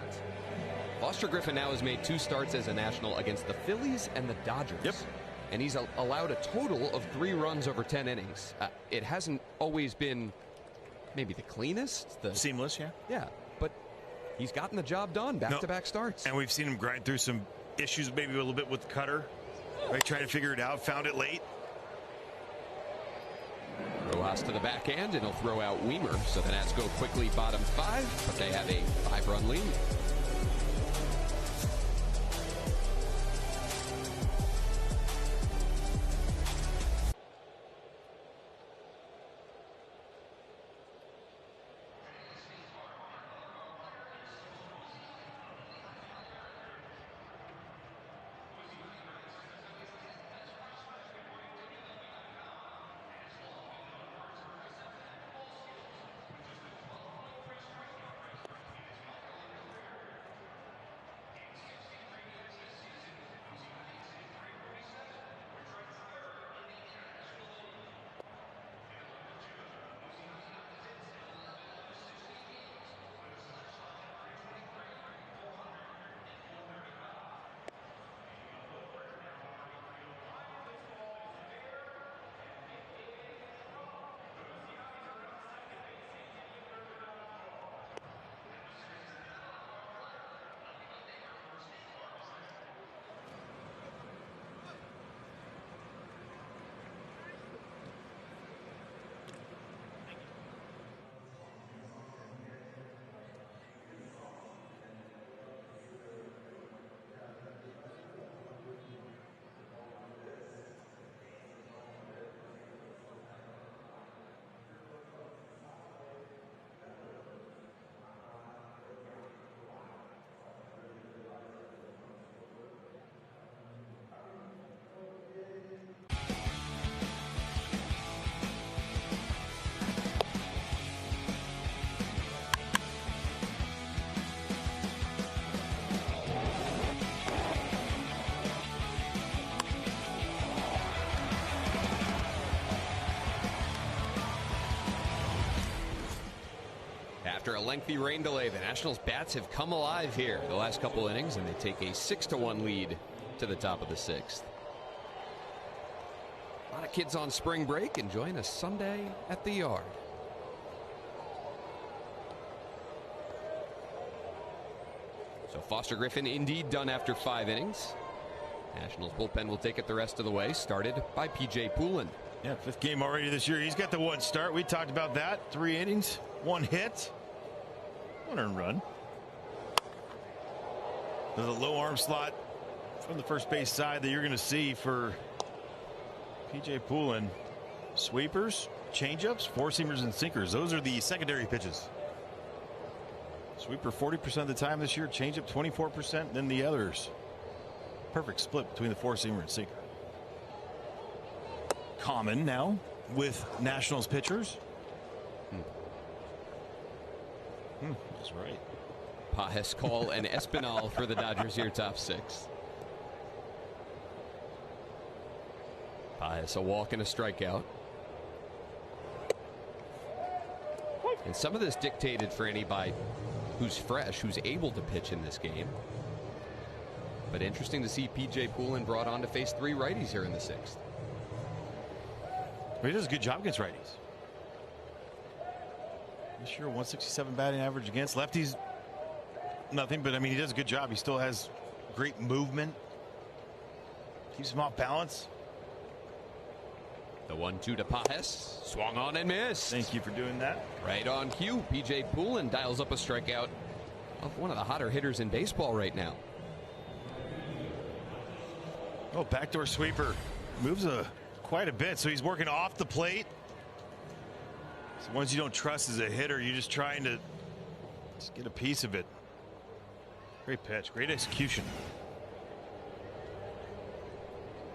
Foster Griffin now has made 2 starts as a National against the Phillies and the Dodgers. Yep. And he's allowed a total of 3 runs over 10 innings. It hasn't always been maybe the cleanest. Seamless, yeah. Yeah, but he's gotten the job done, back-to-back starts. And we've seen him grind through some issues, maybe a little bit with the cutter. Right, trying to figure it out, found it late. Rojas to the backhand, and he'll throw out Weimer. So the Nats go quickly bottom 5, but they have a 5-run lead. After a lengthy rain delay, the Nationals' bats have come alive here the last couple innings, and they take a 6-1 lead to the top of the 6th. A lot of kids on spring break enjoying a Sunday at the yard. So Foster Griffin indeed done after 5 innings. Nationals bullpen will take it the rest of the way, started by PJ Poulin. Yeah, 5th game already this year. He's got the 1 start. We talked about that. 3 innings, 1 hit. 1 earned run. There's a low arm slot from the first base side that you're going to see for PJ Poulin. Sweepers, changeups, four-seamers, and sinkers. Those are the secondary pitches. Sweeper 40% of the time this year, changeup 24%, then the others. Perfect split between the four-seamer and sinker. Common now with Nationals pitchers. That's right. Pages, Call, and Espinal for the Dodgers here, top six. Pages, a walk and a strikeout. And some of this dictated for anybody who's fresh, who's able to pitch in this game. But interesting to see P.J. Poulin brought on to face three righties here in the sixth. He does a good job against righties. This year, 167 batting average against lefties. Nothing, but I mean, he does a good job. He still has great movement. Keeps him off balance. The 1-2 to Pages. Swung on and missed. Thank you for doing that. Right on cue. P.J. Poulin dials up a strikeout of one of the hotter hitters in baseball right now. Oh, backdoor sweeper. Moves quite a bit, so he's working off the plate. So ones you don't trust as a hitter, you're just trying to just get a piece of it. Great pitch, great execution.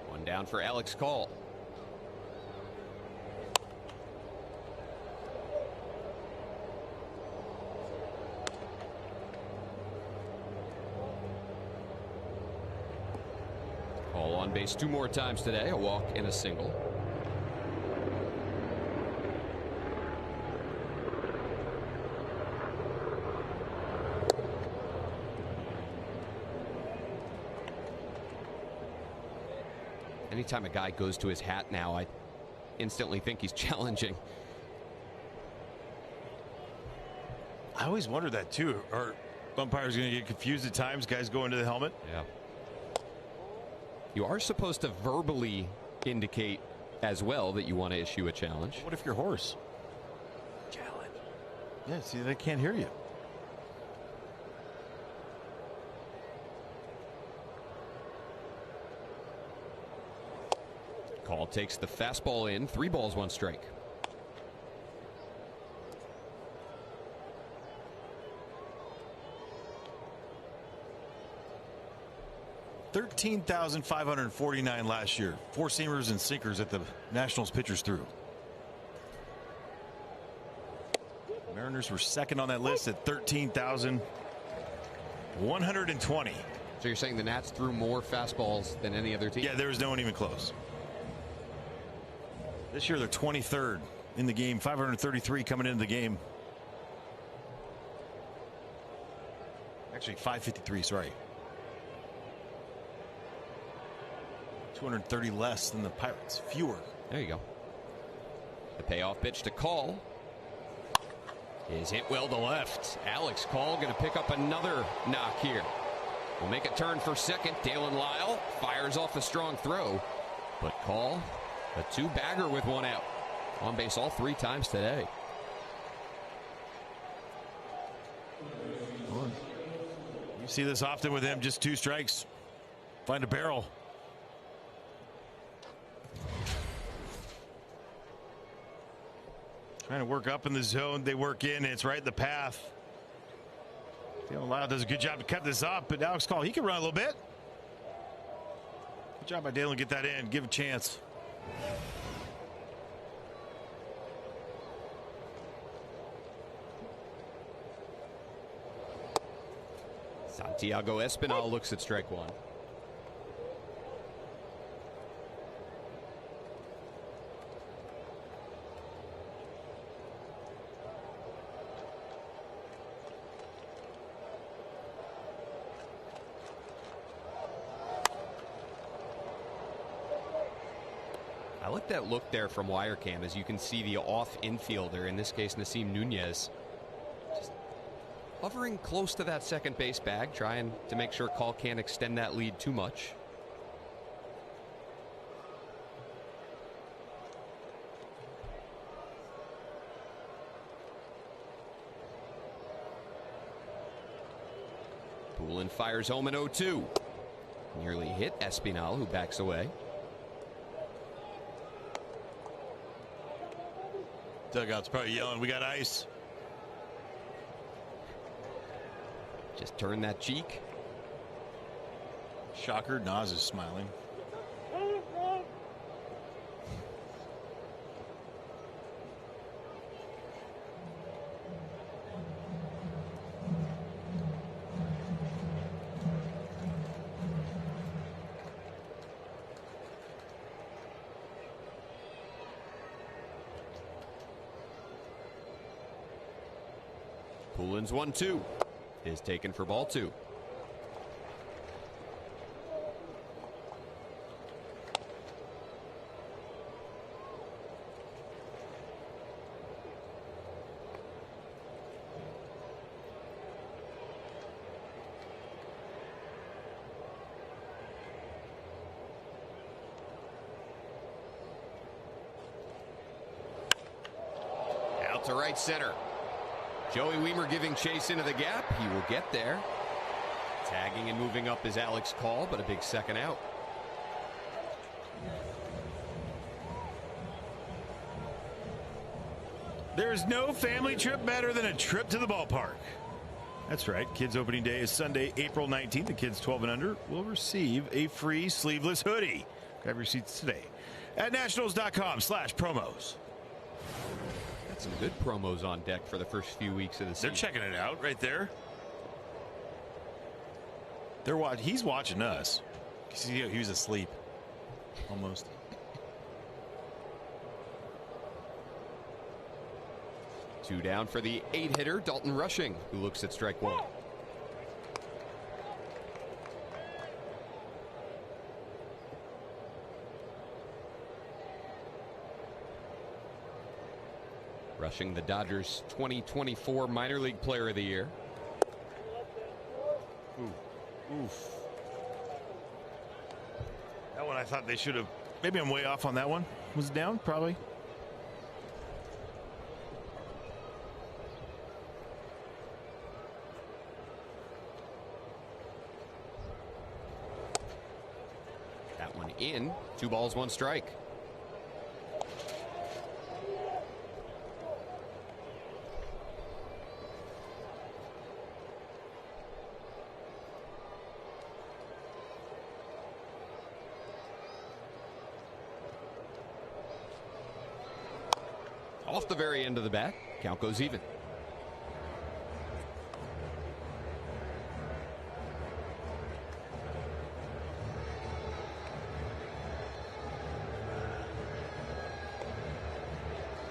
One down for Alex Call. Call on base two more times today, a walk and a single. Anytime a guy goes to his hat now, I instantly think he's challenging. I always wonder that too. Are umpires going to get confused at times? Guys go into the helmet? Yeah. You are supposed to verbally indicate as well that you want to issue a challenge. What if you're hoarse? Challenge. Yeah, see, they can't hear you. Call takes the fastball in. 3 balls, 1 strike. $13,549 last year. Four-seamers and sinkers at the Nationals pitchers threw. Mariners were second on that list at 13,120. So you're saying the Nats threw more fastballs than any other team? Yeah, there was no one even close. This year they're 23rd in the game, 533 coming into the game. Actually 553, sorry. 230 less than the Pirates, fewer. There you go. The payoff pitch to Call is hit well to left. Alex Call going to pick up another knock here. Will make a turn for second. Dalen Lyle fires off a strong throw, but Call, a 2-bagger with 1 out. On base all 3 times today. You see this often with him, just 2 strikes. Find a barrel. Trying to work up in the zone. They work in, and it's right in the path. Dalen Lyle does a good job to cut this off, but Alex Call, he can run a little bit. Good job by Dalen to get that in, give a chance. Santiago Espinal looks at strike 1. I like that look there from wire cam, as you can see the off infielder, in this case Nasim Nunez, just hovering close to that second base bag, trying to make sure Call can't extend that lead too much. Poulin fires home in 0-2. Nearly hit Espinal, who backs away. Dugout's probably yelling, "We got ice." Just turn that cheek. Shocker, Nas is smiling. Poulin's 1-2 is taken for ball 2. Out to right center. Joey Weimer giving chase into the gap. He will get there. Tagging and moving up is Alex Call, but a big second out. There is no family trip better than a trip to the ballpark. That's right. Kids opening day is Sunday, April 19th. The kids 12 and under will receive a free sleeveless hoodie. Grab your seats today at nationals.com/promos. Some good promos on deck for the first few weeks of the season. They're checking it out right there. He's watching us. See, he was asleep. Almost. Two down for the 8-hitter, Dalton Rushing, who looks at strike one. Rushing, the Dodgers' 2024 Minor League Player of the Year. Oof. That one I thought they should have. Maybe I'm way off on that one. Was it down? Probably. That one in. 2 balls, 1 strike. Off the very end of the bat, count goes even.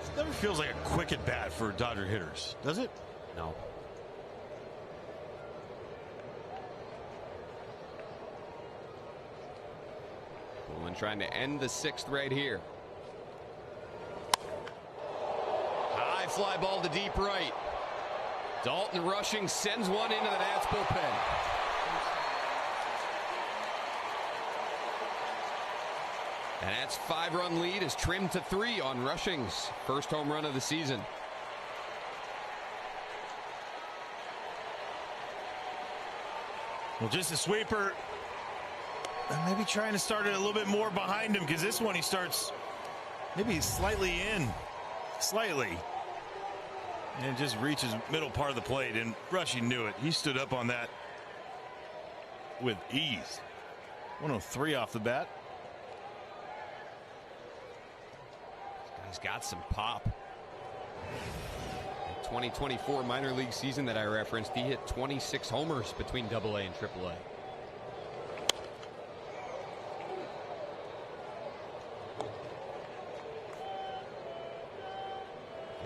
This never feels like a quick at bat for Dodger hitters, does it? No. Poulin trying to end the 6th right here. Fly ball to deep right. Dalton Rushing sends one into the Nats bullpen. The Nats' 5-run lead is trimmed to 3 on Rushing's first home run of the season. Well, just a sweeper. Maybe trying to start it a little bit more behind him, because this one he starts maybe slightly in. Slightly. And just reaches middle part of the plate, and Rushing knew it. He stood up on that with ease. 103 off the bat. He's got some pop. The 2024 minor league season that I referenced, he hit 26 homers between AA and AAA.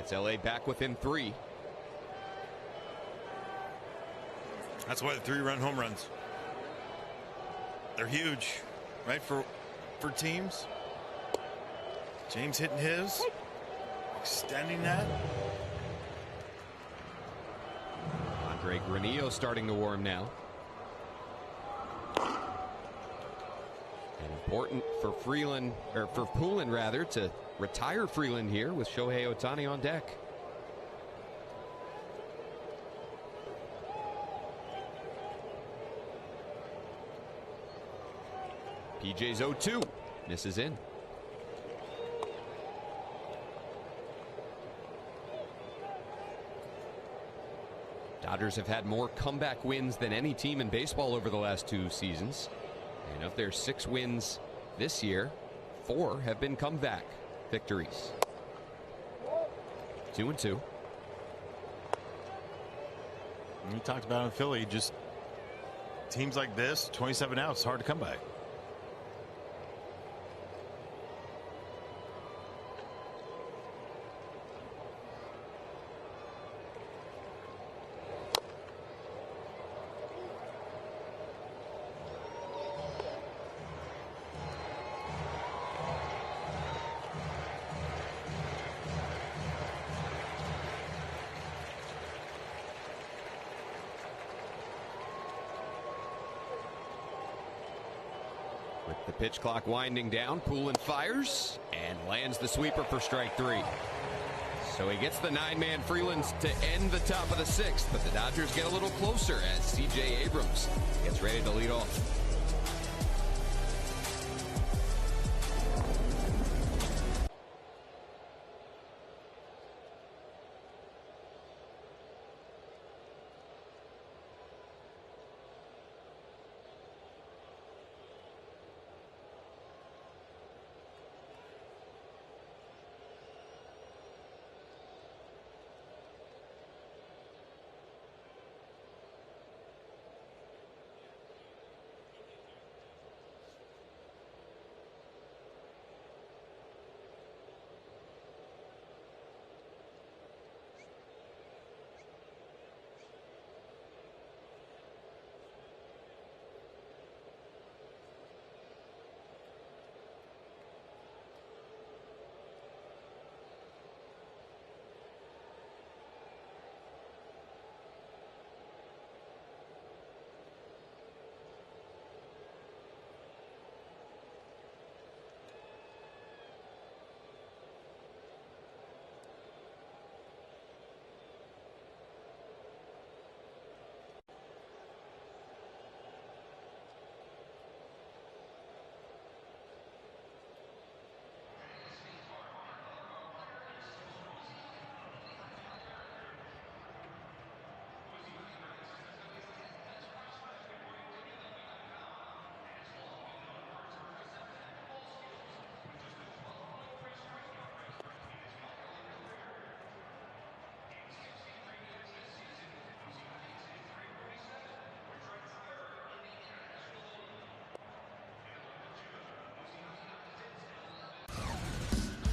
It's LA back within 3. That's why the 3-run home runs. They're huge, right, for teams. James hitting his, extending that. Andre Granillo starting to warm now. And important for Freeland, or for Poulin rather, to retire Freeland here with Shohei Ohtani on deck. PJ's 0-2 misses in. Dodgers have had more comeback wins than any team in baseball over the last 2 seasons. And of their 6 wins this year, 4 have been comeback victories. 2-2. We talked about in Philly, just teams like this, 27 outs, hard to come by. With the pitch clock winding down, Poulin fires and lands the sweeper for strike 3. So he gets the 9-man Freelands to end the top of the 6th, but the Dodgers get a little closer as C.J. Abrams gets ready to lead off.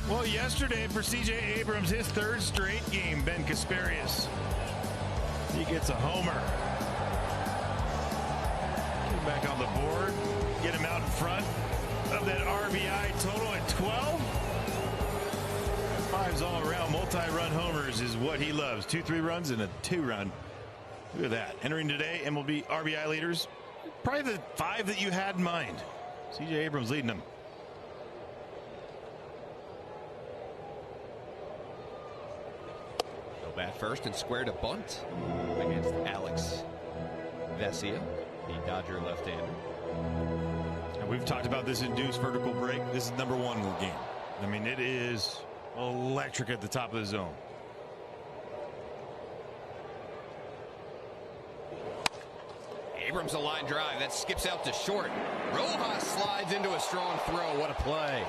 Well, yesterday for C.J. Abrams, his 3rd straight game, Ben Kasparius. He gets a homer. Get back on the board. Get him out in front of that RBI total at 12. 5s all around. Multi-run homers is what he loves. 2-3 runs and a 2-run. Look at that. Entering today, MLB RBI leaders. Probably the 5 that you had in mind. C.J. Abrams leading them. Bat first and square to bunt against Alex Vesia, the Dodger left-hander. And we've talked about this induced vertical break. This is number 1 in the game. I mean, it is electric at the top of the zone. Abrams a line drive that skips out to short. Rojas slides into a strong throw. What a play.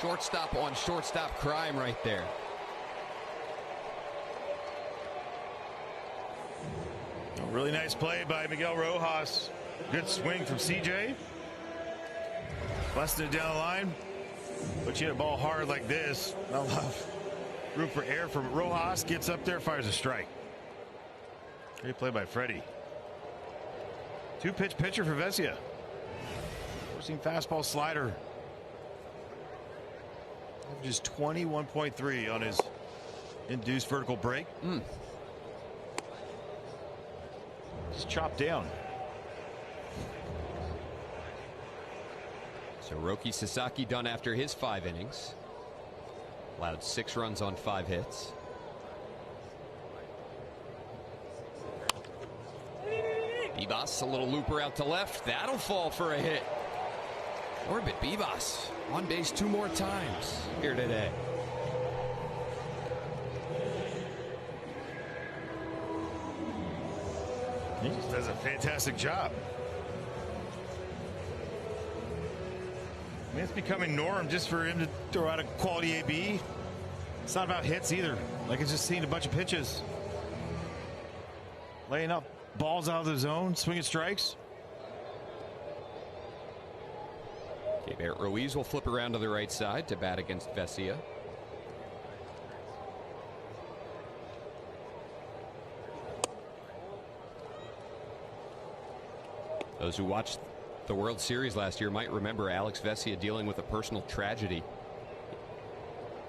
Shortstop on shortstop crime right there. Really nice play by Miguel Rojas. Good swing from CJ. Busting it down the line. But you hit a ball hard like this. Not a lot of room for air from Rojas. Gets up there, fires a strike. Great play by Freddie. 2-pitch pitcher for Vesia. Forcing fastball slider. Just 21.3 on his induced vertical break. Just chopped down. So Roki Sasaki done after his 5 innings. Allowed 6 runs on 5 hits. Bibas, a little looper out to left. That'll fall for a hit. Orbit Bibas on base 2 more times here today. He just does a fantastic job. I mean, it's becoming norm just for him to throw out a quality AB. It's not about hits either. Like, it's just seeing a bunch of pitches. Laying up balls out of the zone, swinging strikes. Okay, Barrett Ruiz will flip around to the right side to bat against Vesia. Those who watched the World Series last year might remember Alex Vesia dealing with a personal tragedy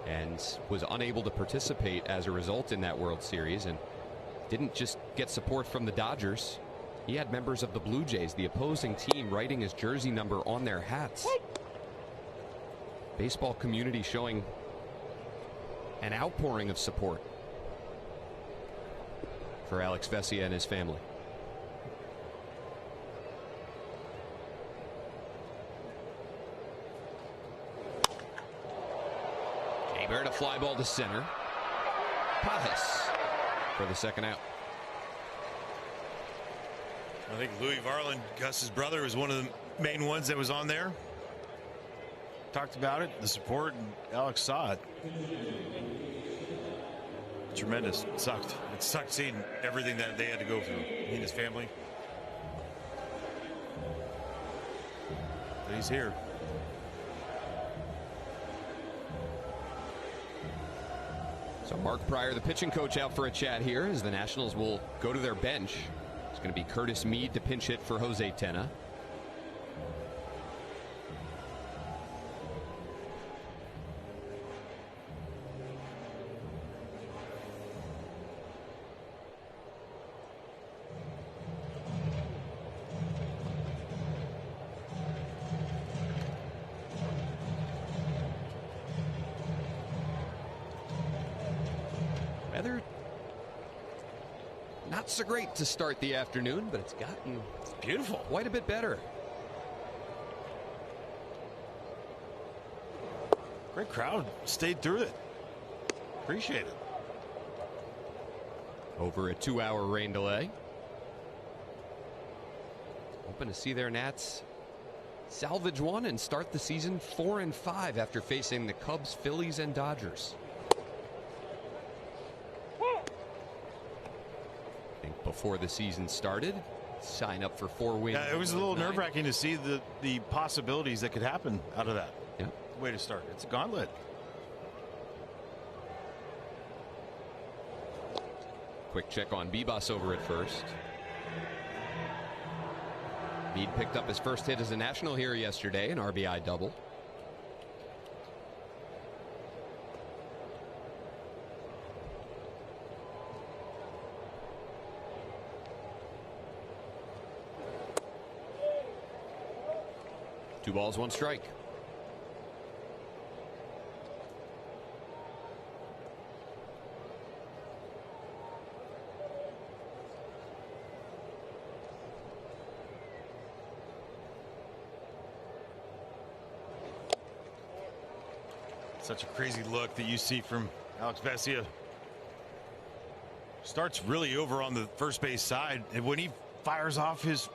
and was unable to participate as a result in that World Series, and didn't just get support from the Dodgers. He had members of the Blue Jays, the opposing team, writing his jersey number on their hats. Baseball community showing an outpouring of support for Alex Vesia and his family. Barrett, a fly ball to center. Pajas for the second out. I think Louis Varland, Gus's brother, was one of the main ones that was on there. Talked about it, the support, and Alex saw it. Tremendous. It sucked. It sucked seeing everything that they had to go through, he and his family. But he's here. So Mark Pryor, the pitching coach, out for a chat here as the Nationals will go to their bench. It's going to be Curtis Mead to pinch hit for Jose Tena. Weather not so great to start the afternoon, but it's gotten beautiful, quite a bit better. Great crowd, stayed through it. Appreciate it. Over a 2-hour rain delay. Hoping to see their Nats salvage one and start the season 4-5 after facing the Cubs, Phillies, and Dodgers. Before the season started, sign up for 4 wins. Yeah, it was a little nerve-wracking to see the possibilities that could happen out of that. Yeah. Way to start. It's a gauntlet. Quick check on Bibas over at first. Mead picked up his first hit as a National here yesterday, an RBI double. Two balls, one strike. Such a crazy look that you see from Alex Vesia. Starts really over on the first base side, and when he fires off his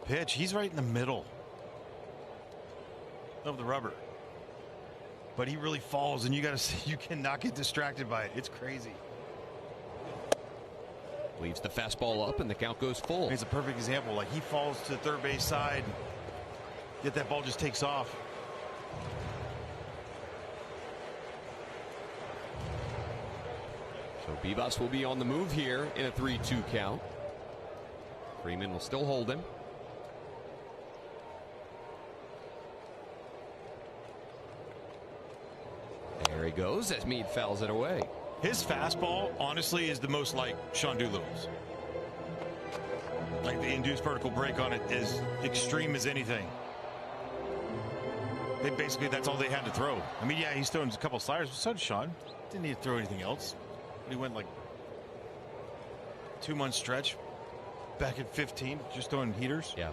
pitch, he's right in the middle of the rubber, but he really falls, and you cannot get distracted by it. It's crazy. Leaves the fastball up, and the count goes full. It's a perfect example. Like, he falls to the third base side, yet that ball just takes off. So Bibas will be on the move here in a 3-2 count. Freeman will still hold him. There he goes as Mead fouls it away. His fastball, honestly, is the most like Sean Doolittle's. Like, the induced vertical break on it is extreme as anything. That's all they had to throw. I mean, yeah, he's throwing a couple sliders, but so did Sean. Didn't need to throw anything else. But he went like 2-month stretch back at 15, just throwing heaters. Yeah.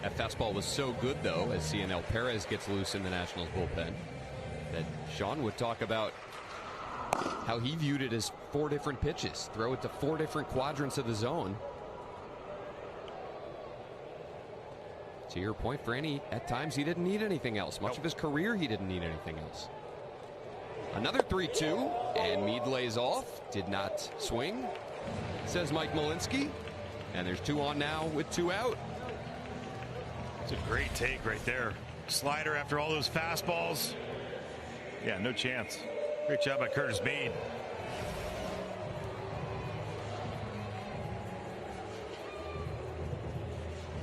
That fastball was so good, though, as Cianel Perez gets loose in the Nationals bullpen, that Sean would talk about how he viewed it as 4 different pitches. Throw it to 4 different quadrants of the zone. To your point, Franny, at times he didn't need anything else. Much of his career, he didn't need anything else. Another 3-2, and Mead lays off. Did not swing, says Mike Malinsky. And there's 2 on now with 2 out. It's a great take right there. Slider after all those fastballs. Yeah, no chance. Great job by Curtis Mead.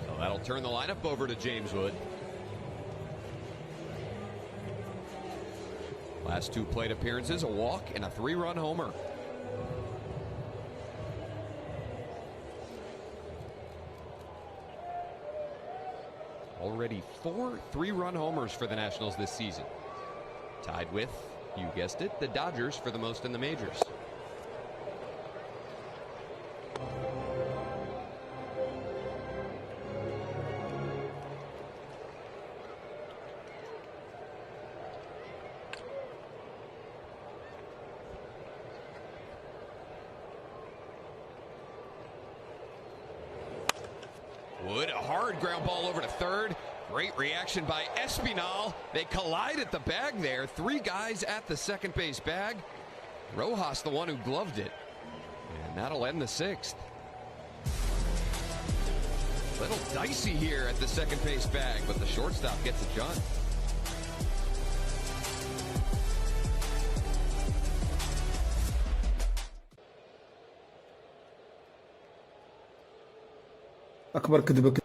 So that'll turn the lineup over to James Wood. Last 2 plate appearances, a walk and a 3-run homer. Already 4 3-run homers for the Nationals this season. Tied with, you guessed it, the Dodgers for the most in the majors. Wood, a hard ground ball over to third. Great reaction by Espinal. They collide at the bag there. 3 guys at the second base bag. Rojas, the one who gloved it. And that'll end the 6th. Little dicey here at the second base bag, but the shortstop gets it done. أكبر كذبة.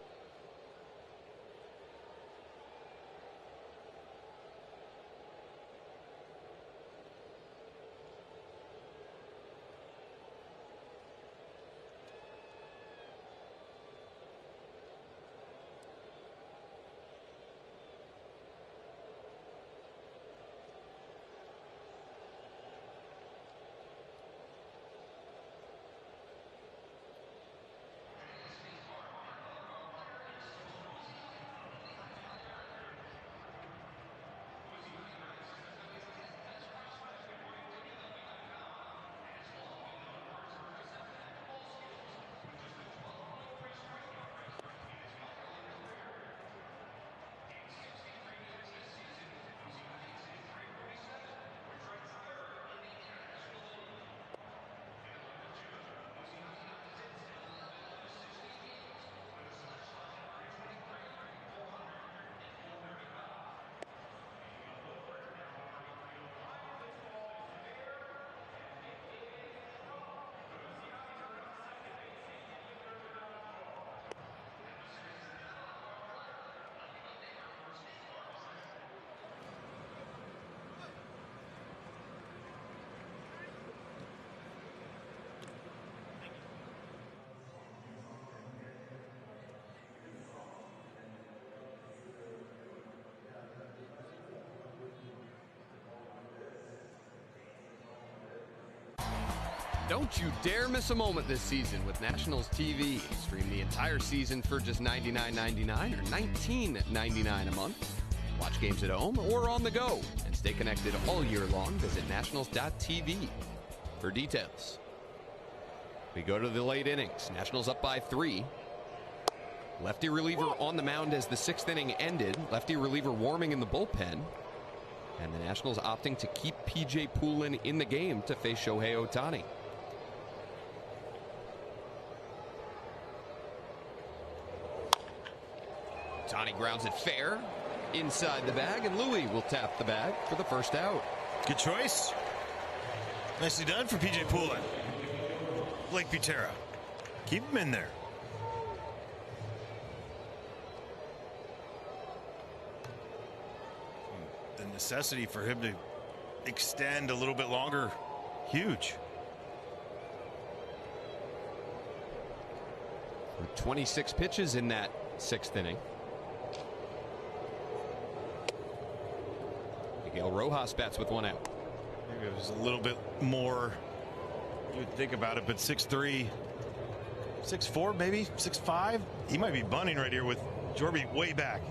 Don't you dare miss a moment this season with Nationals TV. Stream the entire season for just $99.99 or $19.99 a month. Watch games at home or on the go. And stay connected all year long. Visit nationals.tv for details. We go to the late innings. Nationals up by 3. Lefty reliever on the mound as the 6th inning ended. Lefty reliever warming in the bullpen. And the Nationals opting to keep P.J. Poulin in the game to face Shohei Ohtani. Ohtani grounds it fair inside the bag, and Louis will tap the bag for the first out. Good choice. Nicely done for P.J. Poulin. Blake Butera. Keep him in there. The necessity for him to extend a little bit longer, huge. With 26 pitches in that 6th inning. Miguel Rojas bats with 1 out. Maybe it was a little bit more, you would think about it, but 6'3", 6'4", maybe 6'5". He might be bunting right here with Jorby way back.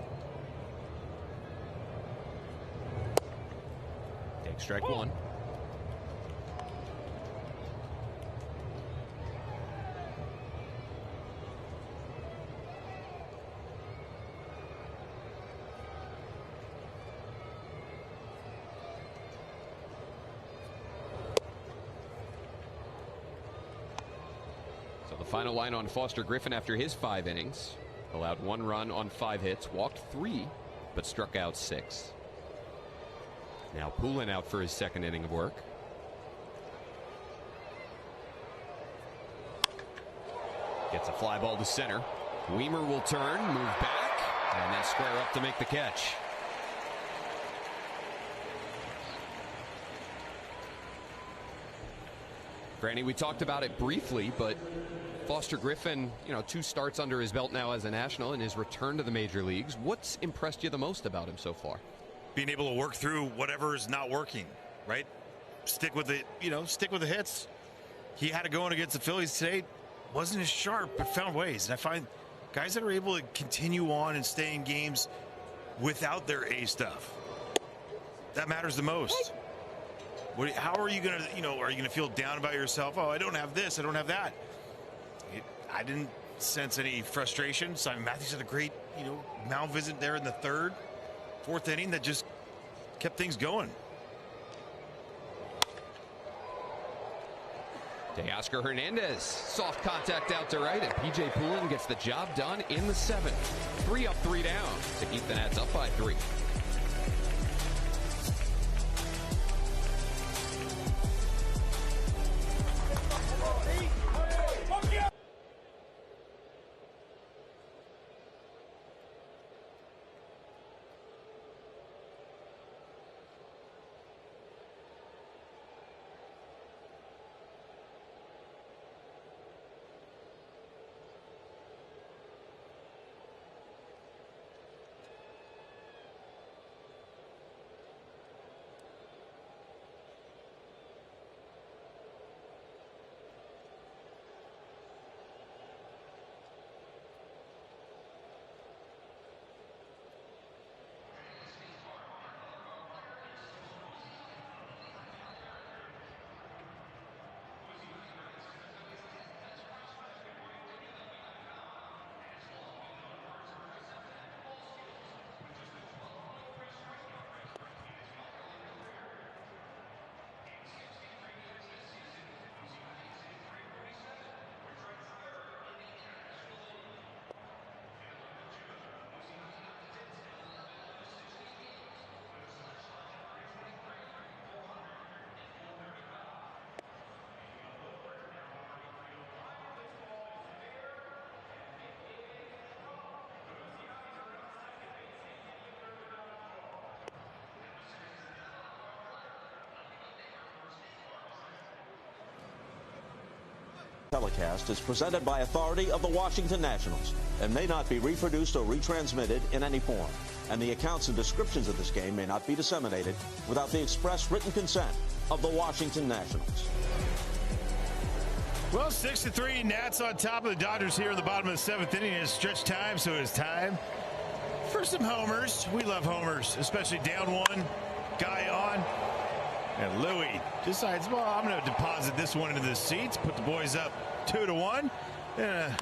Strike one. So the final line on Foster Griffin after his 5 innings. Allowed 1 run on 5 hits, walked 3, but struck out 6. Now Poulin out for his 2nd inning of work. Gets a fly ball to center. Weimer will turn, move back, and then square up to make the catch. Granny, we talked about it briefly, but Foster Griffin, 2 starts under his belt now as a National in his return to the major leagues. What's impressed you the most about him so far? Being able to work through whatever is not working, right? Stick with it, stick with the hits. He had to go in against the Phillies today. Wasn't as sharp, but found ways. And I find guys that are able to continue on and stay in games without their A stuff, that matters the most. How are you going to, are you going to feel down about yourself? Oh, I don't have this, I don't have that. I didn't sense any frustration. Simon Matthews had a great, mound visit there in the 3rd, 4th inning that just kept things going. Teoscar Hernandez, soft contact out to right, and P.J. Poulin gets the job done in the 7th. 3 up, 3 down to keep the Nats up by 3. Telecast is presented by authority of the Washington Nationals and may not be reproduced or retransmitted in any form. And the accounts and descriptions of this game may not be disseminated without the express written consent of the Washington Nationals. Well, 6-3, Nats on top of the Dodgers here in the bottom of the 7th inning. It's stretch time, so it's time for some homers. We love homers, especially down 1, guy on. And Louis decides, well, I'm going to deposit this one into the seats, put the boys up 2-1. And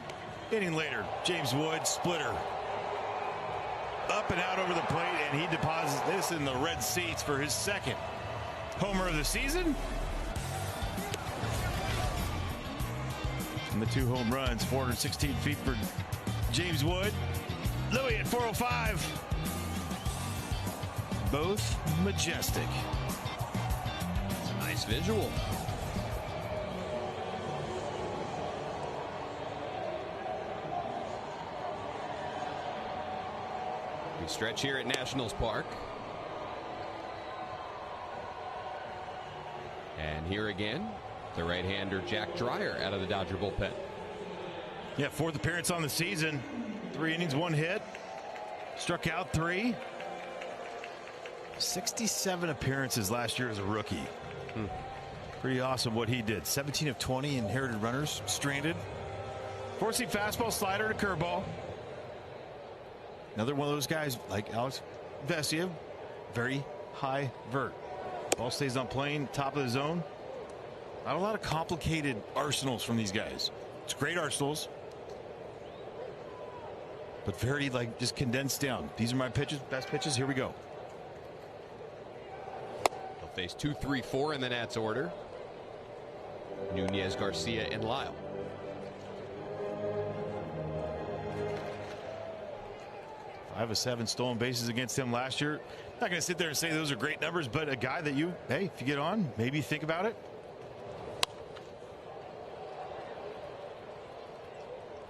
inning later, James Wood, splitter, up and out over the plate, and he deposits this in the red seats for his 2nd homer of the season. And the 2 home runs, 416 feet for James Wood. Louis at 405. Both majestic. Nice visual. We stretch here at Nationals Park. And here again, the right-hander Jack Dreyer out of the Dodger bullpen. Yeah, 4th appearance on the season. 3 innings, 1 hit. Struck out 3. 67 appearances last year as a rookie. Pretty awesome what he did. 17 of 20 inherited runners, stranded. 4-seam fastball, slider to curveball. Another one of those guys like Alex Vesia, very high vert. Ball stays on plane, top of the zone. Not a lot of complicated arsenals from these guys. It's great arsenals, but very like just condensed down. These are my pitches, best pitches. Here we go. They'll face 2, 3, 4 in the Nats order. Nunez, Garcia, and Lyle. I have 7 stolen bases against him last year. Not going to sit there and say those are great numbers, but a guy that you, hey, if you get on, maybe think about it.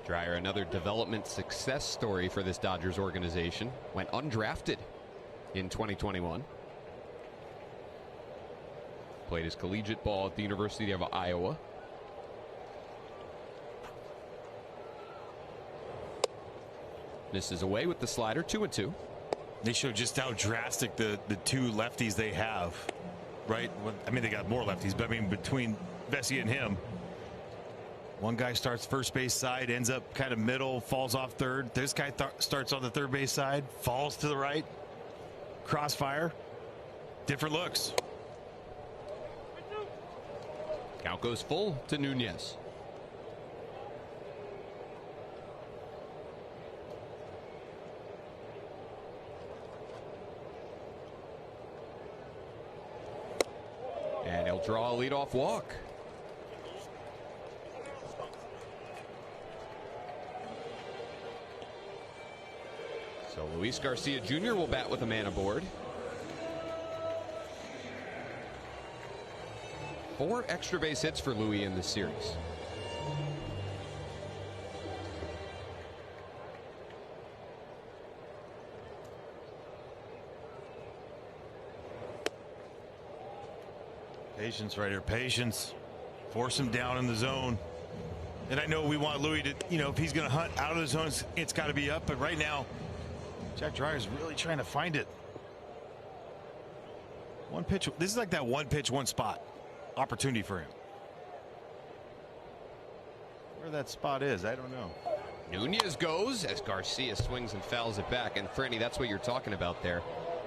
Dreyer, another development success story for this Dodgers organization. Went undrafted in 2021. Played his collegiate ball at the University of Iowa. Misses away with the slider, 2-2. They show just how drastic the 2 lefties they have, right? I mean, they got more lefties, but I mean, between Vesey and him, one guy starts first base side, ends up kind of middle, falls off third. This guy starts on the third base side, falls to the right, crossfire, different looks. Count goes full to Nunez. And he'll draw a leadoff walk. So Luis Garcia Jr. will bat with a man aboard. 4 extra base hits for Louis in this series. Patience right here, patience. Force him down in the zone. And I know we want Louis to, you know, if he's going to hunt out of the zone, it's got to be up. But right now, Jack Dreyer's really trying to find it. One pitch. This is like that one pitch, one spot opportunity for him. Where that spot is, I don't know. Nunez goes as Garcia swings and fouls it back. And Freddie, that's what you're talking about there.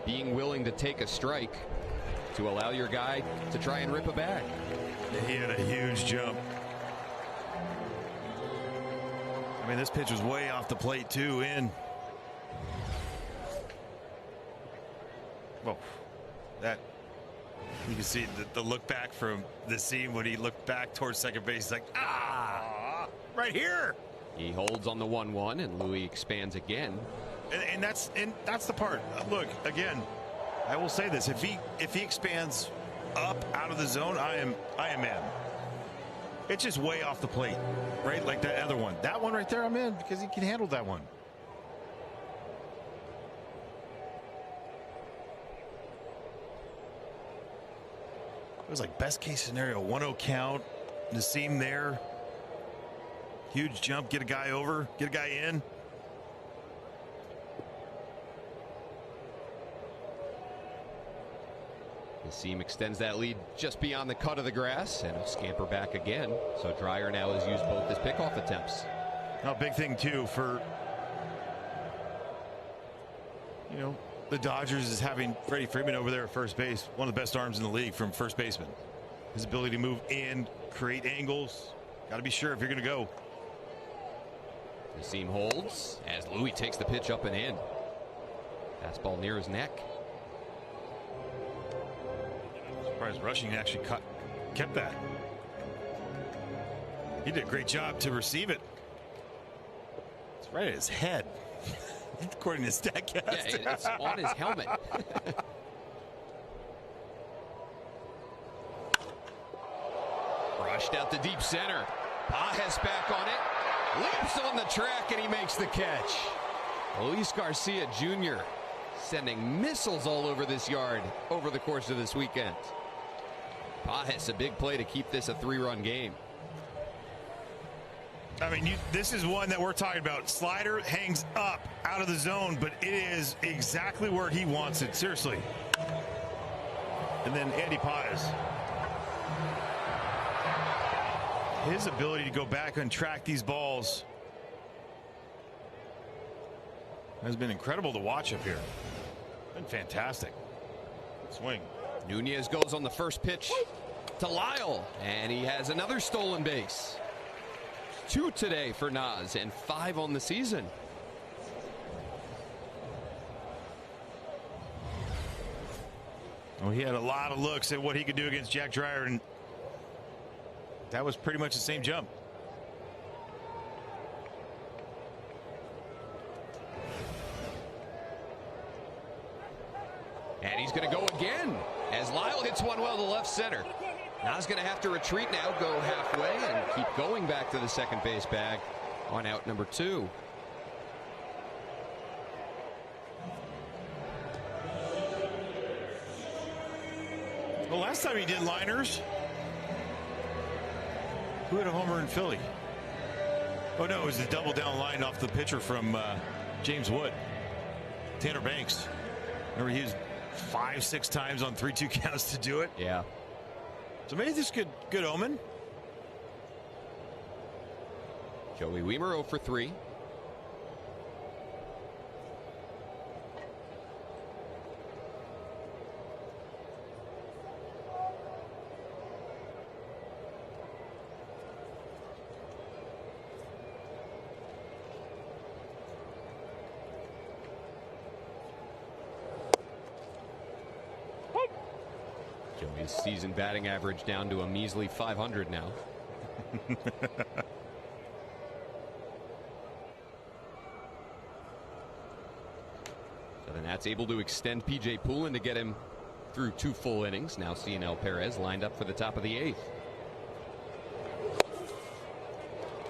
Being willing to take a strike to allow your guy to try and rip a bag. He had a huge jump. I mean, this pitch was way off the plate too. In. Well, that you can see the look back from the scene when he looked back towards second base. He's like, right here. He holds on the 1-1, and Louis expands again. And that's the part. Look, again, I will say this: if he expands up out of the zone, I am in. It's just way off the plate, right? Like that other one. That one right there, I'm in because he can handle that one. It was like best case scenario, 1-0 count. Nasim there. Huge jump, get a guy over, get a guy in. Nasim extends that lead just beyond the cut of the grass, and he'll scamper back again. So Dreyer now has used both his pickoff attempts. Now, big thing too for, you know, the Dodgers is having Freddie Freeman over there at first base, one of the best arms in the league from first baseman. His ability to move in, create angles. Got to be sure if you're going to go. Nasim holds as Louis takes the pitch up and in. Fastball near his neck. Surprised Rushing actually kept that. He did a great job to receive it. It's right at his head, according to StatCast. Yeah, it's on his helmet. Brushed out to deep center. Pajes back on it. Leaps on the track, and he makes the catch. Luis Garcia Jr. sending missiles all over this yard over the course of this weekend. Pajes, a big play to keep this a 3-run game. I mean, this is one that we're talking about. Slider hangs up out of the zone, but it is exactly where he wants it. Seriously. And then Andy Pajes. His ability to go back and track these balls has been incredible to watch up here. Been fantastic. Swing. Nunez goes on the first pitch to Lyle, and he has another stolen base. 2 today for Nas and 5 on the season. Well, he had a lot of looks at what he could do against Jack Dreyer, and that was pretty much the same jump. And he's going to go again as Lyle hits one well to left center. Now he's going to have to retreat now, go halfway, and keep going back to the second base bag on out number 2. Well, last time he did liners, who had a homer in Philly? Oh, no, it was the double down line off the pitcher from James Wood. Tanner Banks. Remember, he was 5-6 times on 3-2 counts to do it. Yeah. So maybe this is good omen. Joey Wiemer 0 for 3. Joey's season batting average down to a measly 500 now. So then that's able to extend P.J. Poulin to get him through 2 full innings. Now Cionel Perez lined up for the top of the 8th.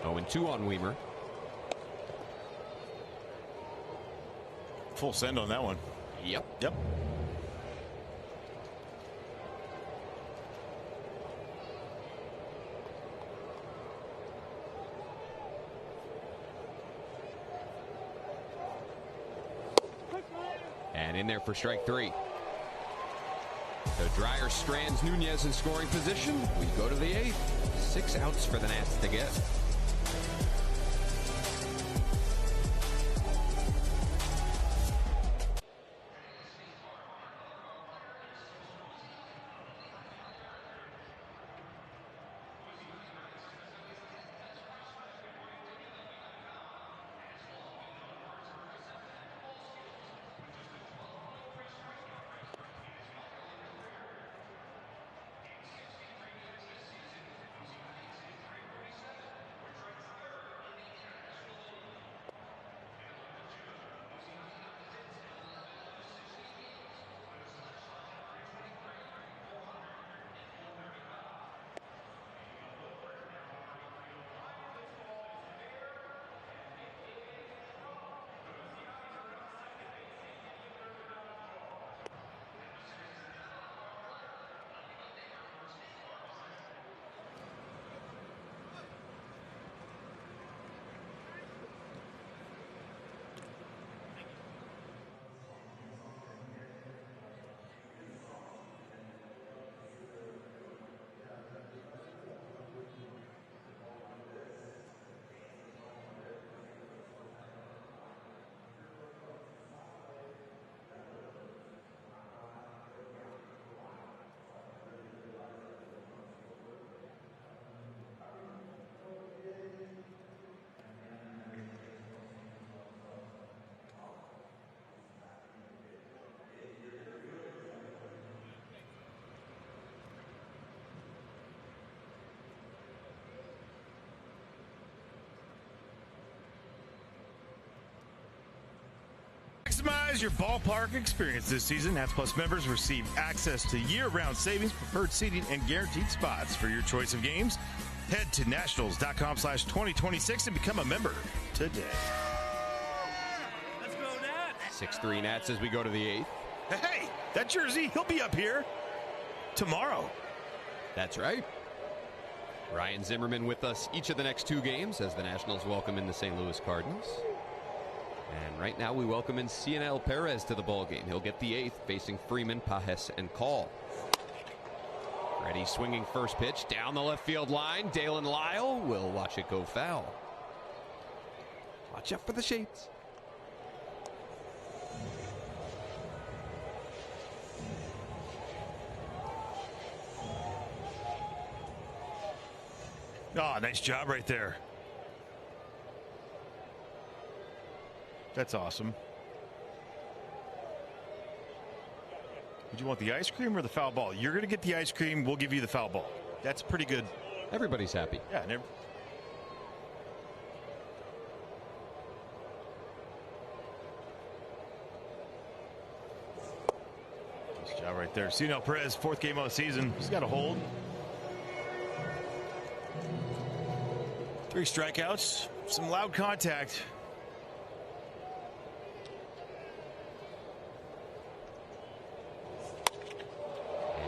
0-2 on Wiemer. Full send on that one. Yep. And in there for strike 3. So Dreyer strands Nunez in scoring position. We go to the 8th. 6 outs for the Nats to get. Maximize your ballpark experience this season. Nats Plus members receive access to year-round savings, preferred seating, and guaranteed spots for your choice of games. Head to nationals.com/2026 and become a member today. Let's go, Nats! 6-3 Nats as we go to the 8th. Hey, that jersey, he'll be up here tomorrow. That's right. Ryan Zimmerman with us each of the next 2 games as the Nationals welcome in the St. Louis Cardinals. And right now we welcome in Cionel Perez to the ballgame. He'll get the 8th facing Freeman, Pajes, and Call. Ready swinging first pitch down the left field line. Dalen Lyle will watch it go foul. Watch out for the shades. Oh, nice job right there. That's awesome. Would you want the ice cream or the foul ball? You're going to get the ice cream. We'll give you the foul ball. That's pretty good. Everybody's happy. Yeah. Nice job right there. Cino Perez, 4th game of the season. He's got a hold. 3 strikeouts. Some loud contact.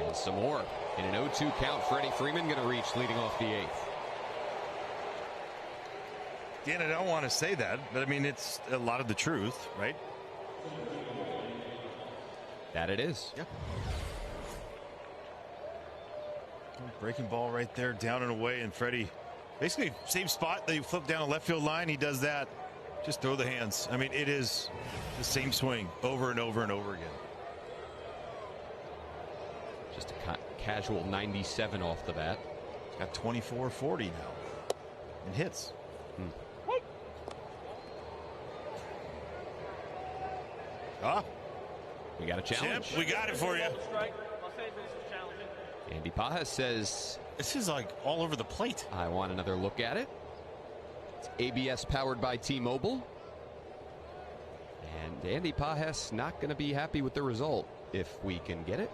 And some more. In an 0-2 count, Freddie Freeman going to reach leading off the 8th. Dan, I don't want to say that, but I mean, it's a lot of the truth, right? That it is. Yep. Breaking ball right there, down and away, and Freddie basically same spot. They flip down a left field line. He does that. Just throw the hands. I mean, it is the same swing over and over and over again. Just a casual 97 off the bat. He's got 24-40 now and hits. We got a challenge. Chip, we got it for you. Andy Pajas says, this is like all over the plate. I want another look at it. It's ABS powered by T-Mobile. And Andy Pajas not going to be happy with the result if we can get it.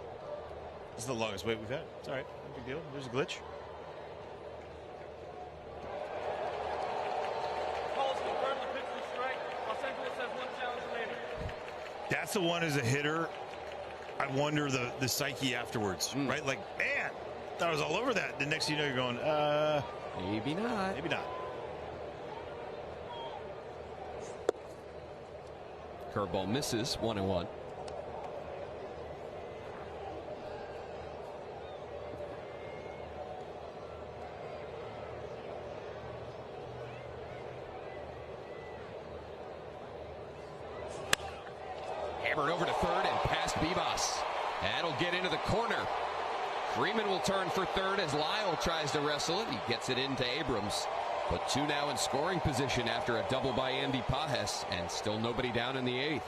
This is the longest wait we've had. It's all right. No big deal. There's a glitch. That's the one as a hitter. I wonder the psyche afterwards, right? Like, man, thought I was all over that. The next thing you know, you're going, maybe not. Maybe not. Curveball misses, 1-1. Hammered over to third and past Bibas. That'll get into the corner. Freeman will turn for third as Lyle tries to wrestle it. He gets it into Abrams. But 2 now in scoring position after a double by Andy Pajas, and still nobody down in the 8th.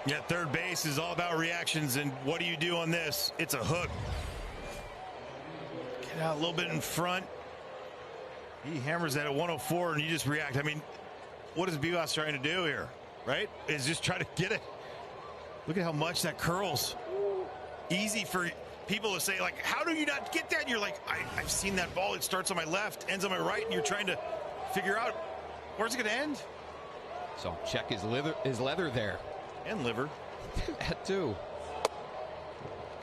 Yeah, third base is all about reactions, and what do you do on this? It's a hook. Get out a little bit in front. He hammers that at 104, and you just react. I mean, what is Bibas trying to do here, right? Is just try to get it. Look at how much that curls. Easy for people to say, like, how do you not get that? And you're like, I've seen that ball. It starts on my left, ends on my right, and you're trying to figure out where's it going to end. So check his leather there. And liver. That too.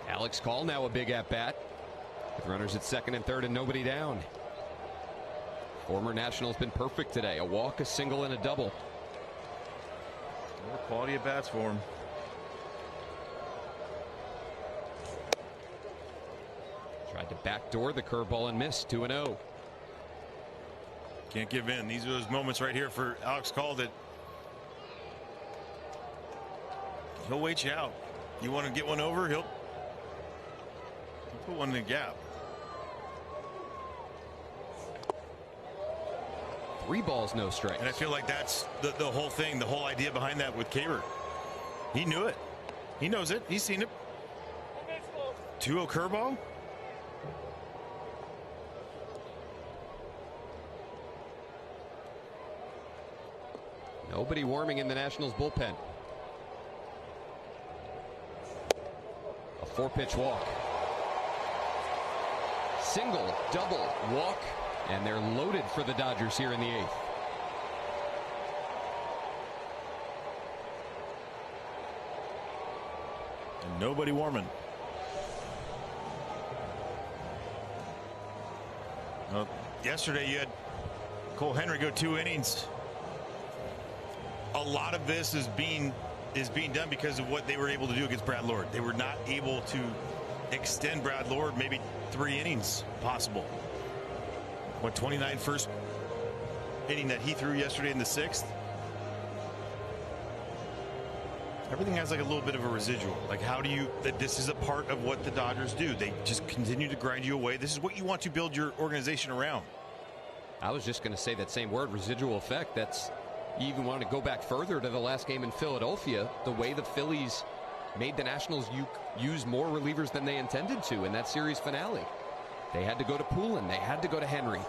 Alex Call now a big at-bat. With runners at second and third and nobody down. Former National's been perfect today. A walk, a single, and a double. More quality at bats for him. Tried to backdoor the curveball and missed. 2-0. Can't give in. These are those moments right here for Alex Call that he'll wait you out. You want to get one over, he'll put one in the gap. 3 balls, no strikes. And I feel like that's the whole thing, the whole idea behind that with Caber. He knew it. He knows it. He's seen it. 2-0 curveball. Nobody warming in the Nationals bullpen. A 4-pitch walk. Single, double, walk, and they're loaded for the Dodgers here in the 8th. And nobody warming. Well, yesterday you had Cole Henry go 2 innings. A lot of this is being done because of what they were able to do against Brad Lord. They were not able to extend Brad Lord maybe 3 innings possible. What, 29 first inning that he threw yesterday in the 6th? Everything has like a little bit of a residual. Like, how do you, that this is a part of what the Dodgers do. They just continue to grind you away. This is what you want to build your organization around. I was just going to say that same word, residual effect. That's, you even want to go back further to the last game in Philadelphia, the way the Phillies made the Nationals use more relievers than they intended to in that series finale. They had to go to Poulin. They had to go to Henry.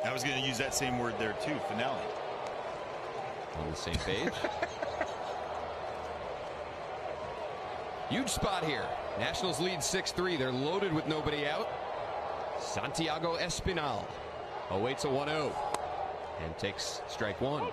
I was going to use that same word there too, finale. On the same page. Huge spot here. Nationals lead 6-3. They're loaded with nobody out. Santiago Espinal awaits a 1-0 and takes strike one.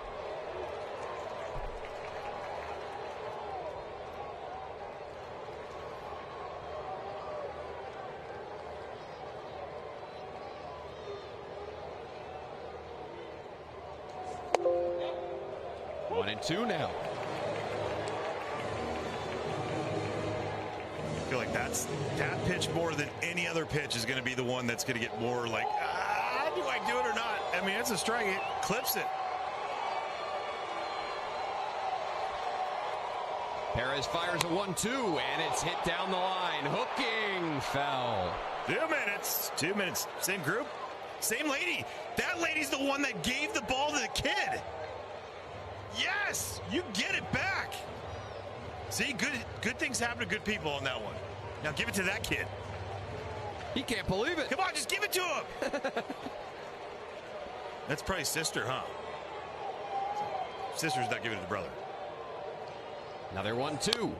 One and two now. I feel like that pitch more than any other pitch is going to be the one that's going to get more like, do I do it or not? I mean, it's a strike. It clips it. Perez fires a 1-2, and it's hit down the line. Hooking foul. 2 minutes. Same group, same lady. That lady's the one that gave the ball to the kid. Yes, you get it back. See, good things happen to good people on that one. Now give it to that kid. He can't believe it. Come on, just give it to him. That's probably sister, huh? Sister's not giving it to brother. Another 1-2.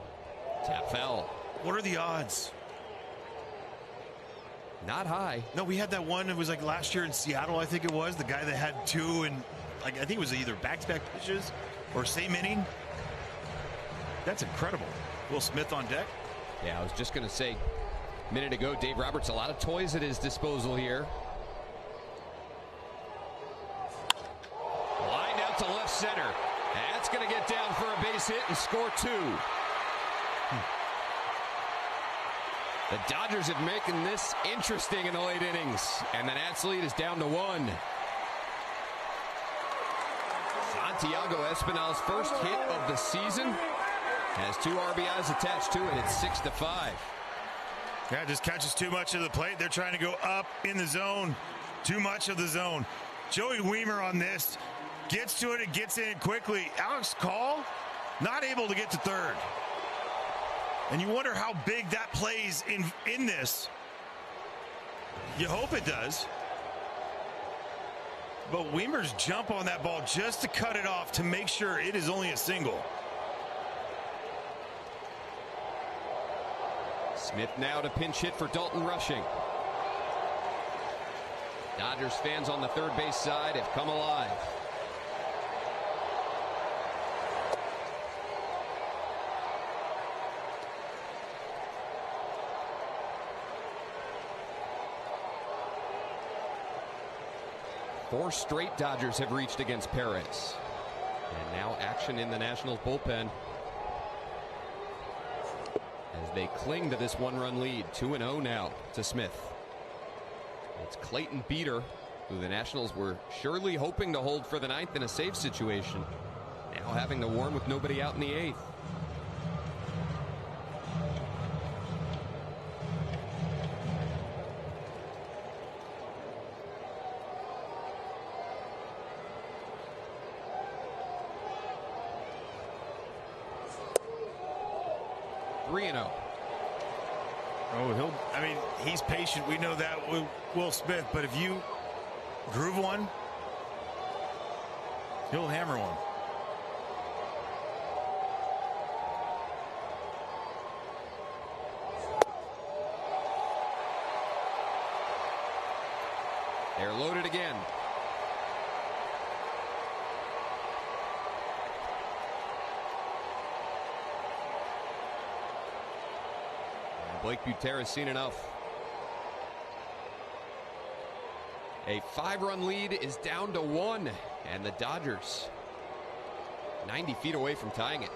Tap foul. What are the odds? Not high. No, we had that one. It was like last year in Seattle, I think it was. The guy that had two, and like I think it was either back-to-back pitches or same inning. That's incredible. Will Smith on deck. Yeah, I was just going to say a minute ago, Dave Roberts, a lot of toys at his disposal here. Lined out to left center. That's going to get down for a base hit and score two. The Dodgers have making this interesting in the late innings, and the Nats lead is down to one. Santiago Espinal's first hit of the season has 2 RBIs attached to it. It's 6-5. Yeah, just catches too much of the plate. They're trying to go up in the zone. Too much of the zone. Joey Weimer on this gets to it and gets in quickly. Alex Call not able to get to third. And you wonder how big that plays in this. You hope it does. But Weimer's jump on that ball just to cut it off to make sure it is only a single. Smith now to pinch hit for Dalton Rushing. Dodgers fans on the third base side have come alive. Four straight Dodgers have reached against Perez. And now action in the Nationals bullpen as they cling to this one-run lead. 2-0 now to Smith. It's Clayton Beeter, who the Nationals were surely hoping to hold for the ninth in a save situation. Now having to warm with nobody out in the eighth. He's patient. We know that with Will Smith. But if you groove one, he'll hammer one. They're loaded again. Blake Buter has seen enough. A 5-run lead is down to 1, and the Dodgers 90 feet away from tying it.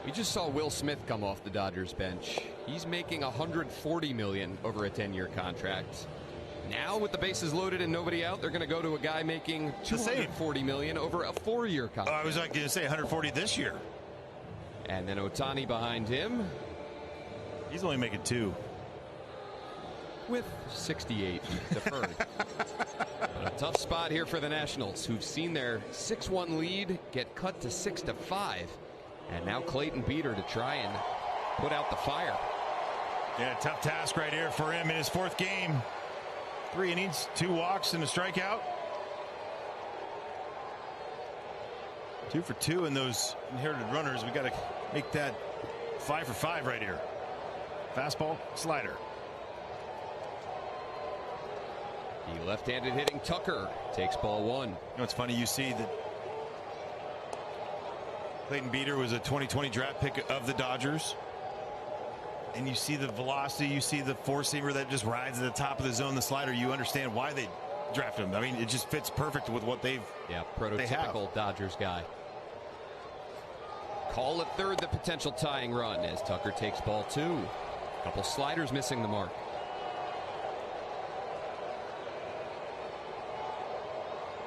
We just saw Will Smith come off the Dodgers bench. He's making $140 million over a 10-year contract. Now, with the bases loaded and nobody out, they're going to go to a guy making $240 million over a 4-year contract. I was going to say 140 this year. And then Ohtani behind him. He's only making 2. With 68 deferred. But a tough spot here for the Nationals, who've seen their 6-1 lead get cut to 6-5. And now Clayton Beeter to try and put out the fire. Yeah, tough task right here for him in his 4th game. 3 innings, 2 walks, and a strikeout. 2 for 2 in those inherited runners. We got to make that 5 for 5 right here. Fastball, slider. The left-handed hitting Tucker takes ball 1. You know, it's funny, you see that Clayton Beeter was a 2020 draft pick of the Dodgers. And you see the velocity, you see the four-seamer that just rides at the top of the zone, the slider. You understand why they drafted him. I mean, it just fits perfect with what they've. Yeah, prototypical Dodgers guy. Call at third, the potential tying run as Tucker takes ball 2. A couple sliders missing the mark.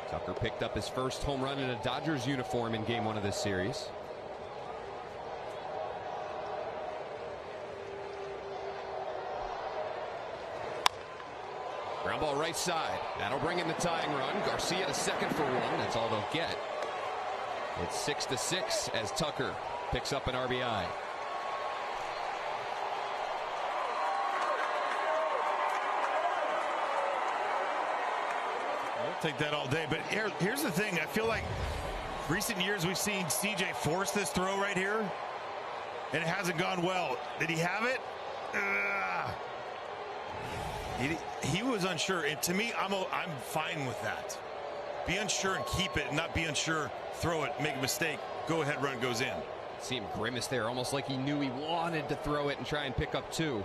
Tucker picked up his first home run in a Dodgers uniform in game 1 of this series. Ground ball right side. That'll bring in the tying run. Garcia to second for 1. That's all they'll get. It's 6-6 as Tucker picks up an RBI. I'll take that all day. But here's the thing. I feel like recent years we've seen CJ force this throw right here, and it hasn't gone well. Did he have it? He was unsure. And to me, I'm fine with that. Be unsure and keep it, and not be unsure, throw it, make a mistake, go ahead, run goes in. See him grimace there, almost like he knew he wanted to throw it and try and pick up 2.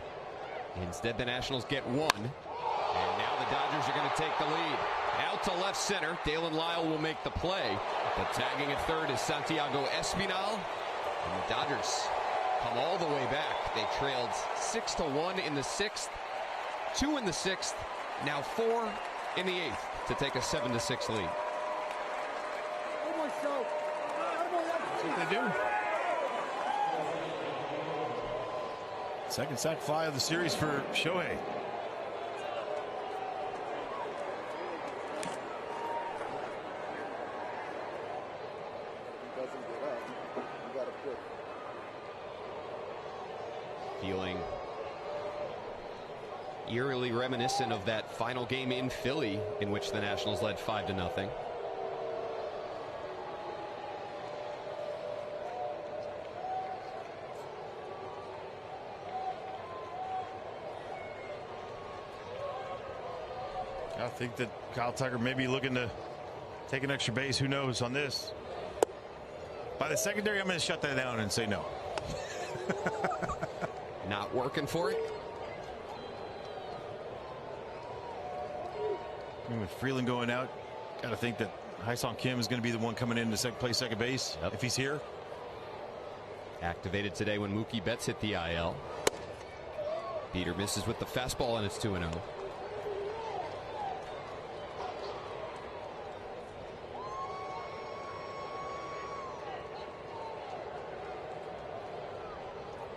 Instead, the Nationals get 1. And now the Dodgers are going to take the lead. Out to left center. Dalen Lyle will make the play. But tagging at third is Santiago Espinal. And the Dodgers come all the way back. They trailed 6-1 in the 6th, 2 in the 6th, now 4 in the 8th to take a 7-6 lead. That's what they do. Second sack fly of the series for Shohei. Feeling eerily reminiscent of that final game in Philly in which the Nationals led 5-0. I think that Kyle Tucker may be looking to take an extra base. Who knows on this? By the secondary, I'm going to shut that down and say no. Not working for it. With Freeland going out, got to think that Hyesung Kim is going to be the one coming in to play second base if he's here. Activated today when Mookie Betts hit the IL. Beeter misses with the fastball, and it's 2-0.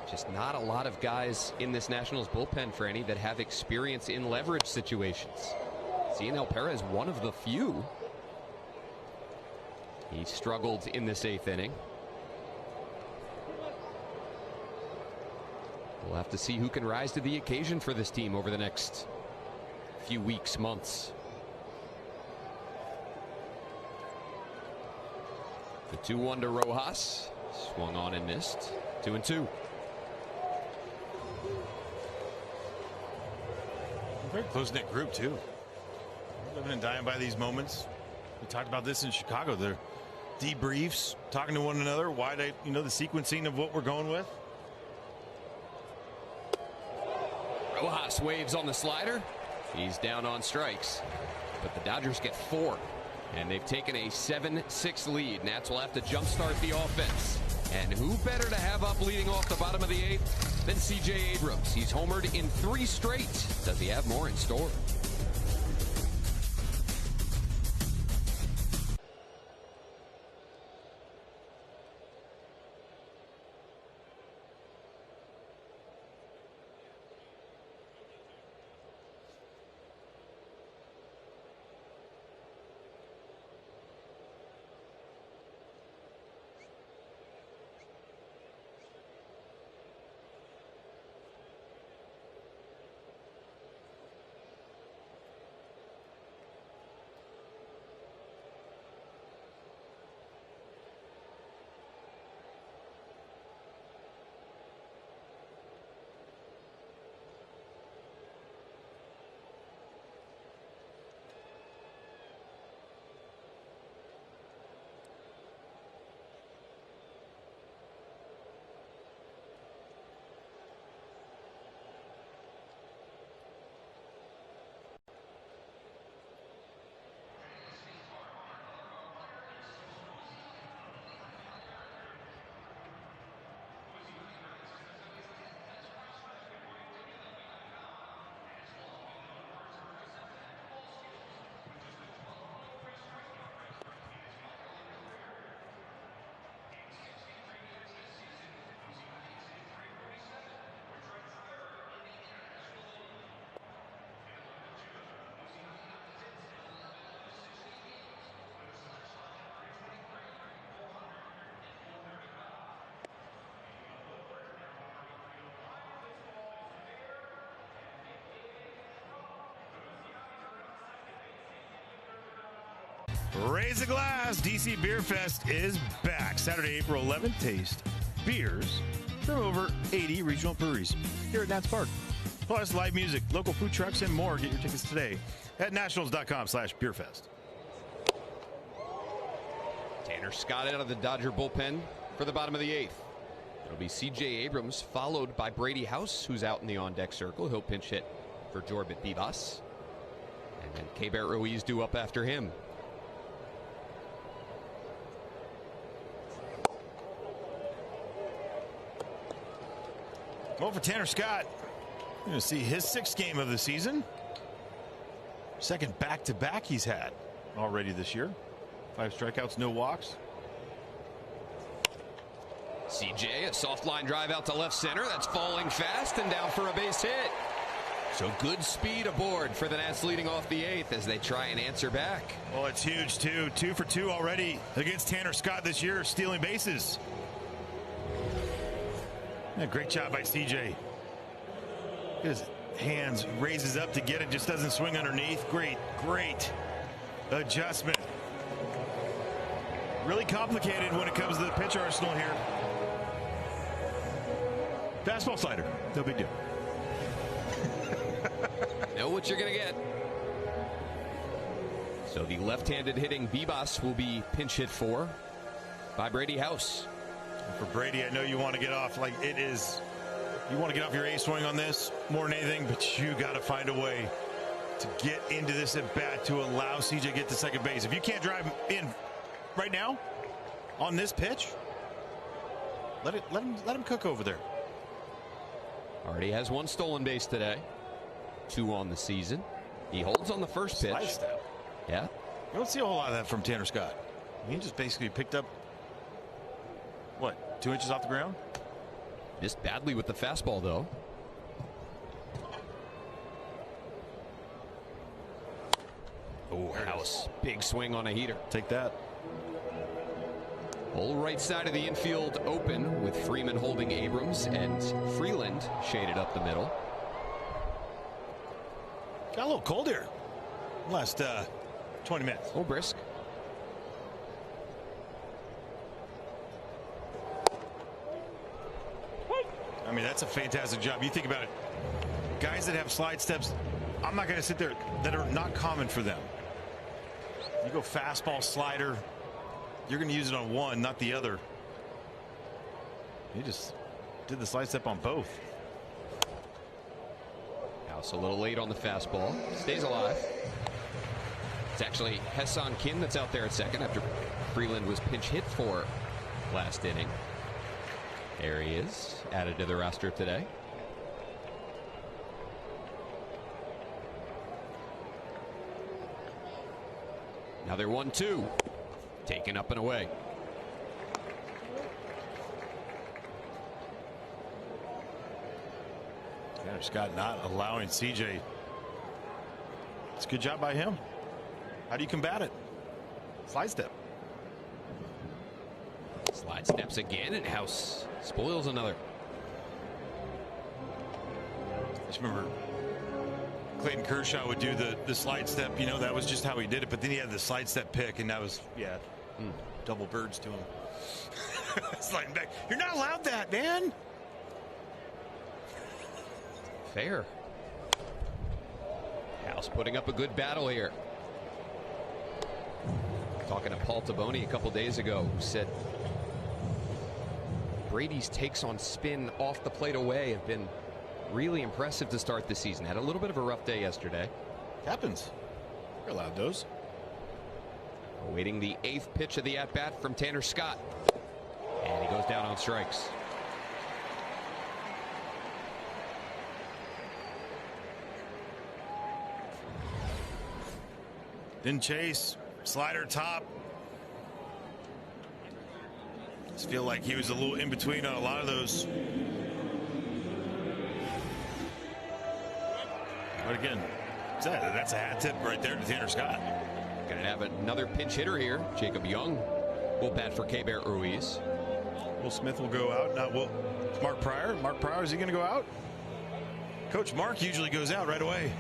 Just not a lot of guys in this Nationals bullpen, Franny, that have experience in leverage situations. Cionel Perez, one of the few. He struggled in this 8th inning. We'll have to see who can rise to the occasion for this team over the next few weeks, months. The 2-1 to Rojas. Swung on and missed. 2-2. Very close-knit group, too. Living and dying by these moments. We talked about this in Chicago. Their debriefs, talking to one another, why they, the sequencing of what we're going with. Rojas waves on the slider. He's down on strikes. But the Dodgers get 4. And they've taken a 7-6 lead. Nats will have to jumpstart the offense And who better to have up leading off the bottom of the 8th than C.J. Abrams? He's homered in 3 straight. Does he have more in store? Raise a glass. DC Beer Fest is back. Saturday, April 11th. Taste beers from over 80 regional breweries here at Nats Park. Plus live music, local food trucks, and more. Get your tickets today at nationals.com/beerfest. Tanner Scott out of the Dodger bullpen for the bottom of the 8th. It'll be C.J. Abrams, followed by Brady House, who's out in the on-deck circle. He'll pinch hit for Jorbit Bibas. And then Keibert Ruiz due up after him. Well, for Tanner Scott, you're going to see his 6th game of the season. 2nd back-to-back he's had already this year. 5 strikeouts, no walks. CJ, a soft line drive out to left center. That's falling fast and down for a base hit. So good speed aboard for the Nats leading off the 8th as they try and answer back. Well, it's huge, too. 2 for 2 already against Tanner Scott this year, stealing bases. Yeah, great job by CJ. His hands raises up to get it, just doesn't swing underneath. Great adjustment. Really complicated when it comes to the pitch arsenal here. Fastball slider, no big deal. Know what you're going to get. So the left-handed hitting Bibas will be pinch hit for by Brady House. For Brady, I know you want to get off like it is. You want to get off your A swing on this more than anything, but you got to find a way to get into this at bat to allow CJ to get to second base. If you can't drive in right now on this pitch, let him cook over there. Already has 1 stolen base today, 2 on the season. He holds on the first pitch. Slide step. Yeah. You don't see a whole lot of that from Tanner Scott. He just basically picked up, what, 2 inches off the ground? Missed badly with the fastball, though. Oh, House. Big swing on a heater. Take that. Whole right side of the infield open with Freeman holding Abrams and Freeland shaded up the middle. Got a little cold here last 20 minutes. Oh, brisk. I mean, that's a fantastic job. You think about it. Guys that have slide steps, I'm not going to sit there, that are not common for them. You go fastball, slider, you're going to use it on one, not the other. He just did the slide step on both. House a little late on the fastball. Stays alive. It's actually Hassan Kim that's out there at second after Freeland was pinch hit for last inning. There he is, added to the roster today. Another 1-2. Taken up and away. Tanner Scott not allowing CJ. It's a good job by him. How do you combat it? Slide step. Slide steps again, and House spoils another. I just remember Clayton Kershaw would do the slide step. You know, that was just how he did it. But then he had the slide step pick, and that was, yeah, double birds to him. Sliding back. You're not allowed that, man. Fair. House putting up a good battle here. Talking to Paul Taboni a couple days ago, who said Brady's takes on spin off the plate away have been really impressive to start the season. Had a little bit of a rough day yesterday. Happens. You're allowed those. Awaiting the 8th pitch of the at-bat from Tanner Scott. And he goes down on strikes. Then chase. Slider top. Just feel like he was a little in between on a lot of those. But again, that's a hat tip right there to Tanner Scott. Going to have another pinch hitter here. Jacob Young will bat for K-Bear Ruiz. Will Smith will go out. Not Will. Mark Pryor. Mark Pryor, is he going to go out? Coach Mark usually goes out right away.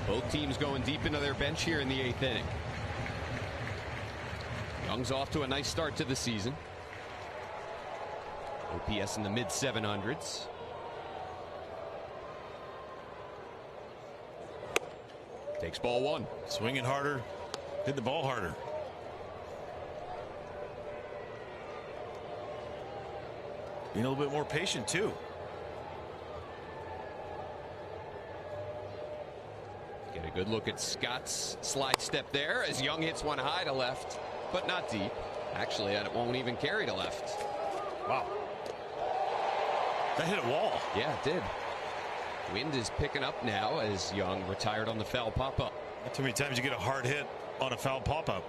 Both teams going deep into their bench here in the 8th inning. Young's off to a nice start to the season. OPS in the mid 700s. Takes ball 1. Swinging harder, hit the ball harder. Being a little bit more patient too. Get a good look at Scott's slide step there as Young hits one high to left, but not deep. Actually, it won't even carry to left. Wow. That hit a wall. Yeah, it did. Wind is picking up now as Young retired on the foul pop-up. Not too many times you get a hard hit on a foul pop-up.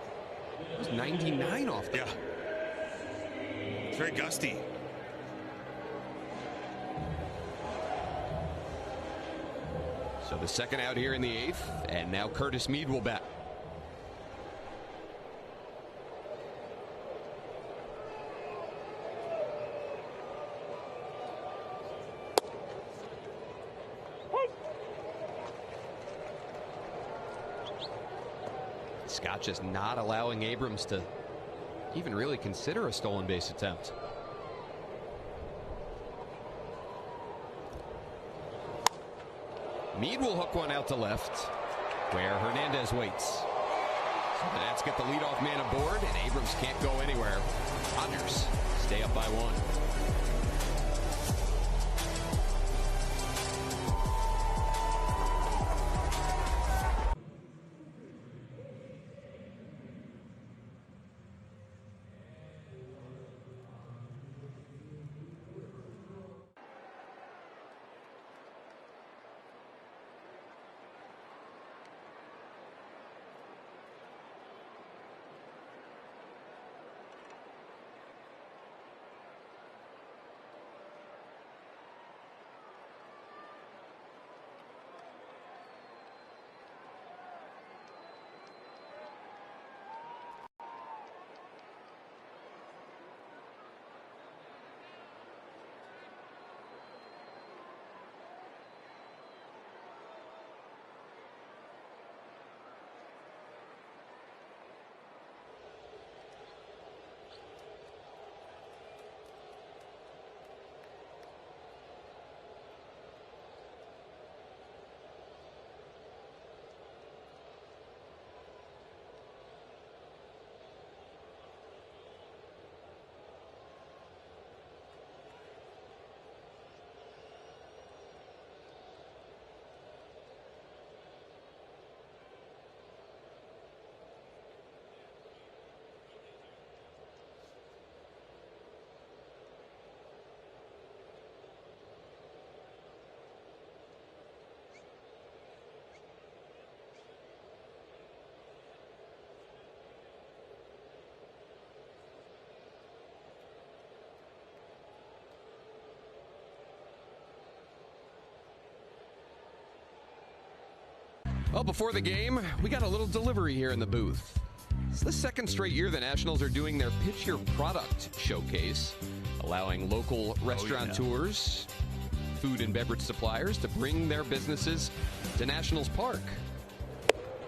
It was 99 off that. Yeah. It's very gusty. So the second out here in the 8th, and now Curtis Mead will bat. Scott just not allowing Abrams to even really consider a stolen base attempt. Mead will hook one out to left, where Hernandez waits. So the Nats get the leadoff man aboard, and Abrams can't go anywhere. Dodgers stay up by 1. Well, before the game, we got a little delivery here in the booth. It's the second straight year the Nationals are doing their Pitch Your Product showcase, allowing local restaurateurs, food and beverage suppliers to bring their businesses to Nationals Park.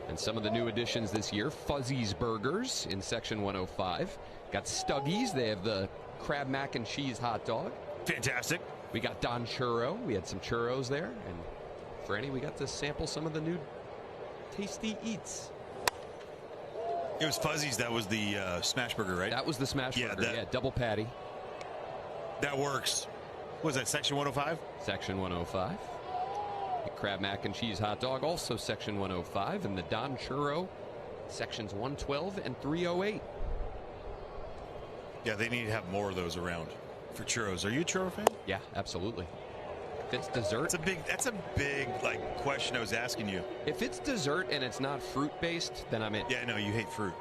And some of the new additions this year, Fuzzy's Burgers in Section 105. Got Stuggies. They have the crab mac and cheese hot dog. Fantastic. We got Don Churro. We had some churros there. And Franny, we got to sample some of the new tasty eats. It was Fuzzy's. That was the smash burger, right? That was the smash burger. Yeah, double patty. That works. What was that, Section 105? Section 105. The crab mac and cheese hot dog, also Section 105. And the Don Churro, Sections 112 and 308. Yeah, they need to have more of those around for churros. Are you a churro fan? Yeah, absolutely. If it's dessert, that's a big like question I was asking you. If it's dessert and it's not fruit based, then I'm in. Yeah, no, you hate fruit.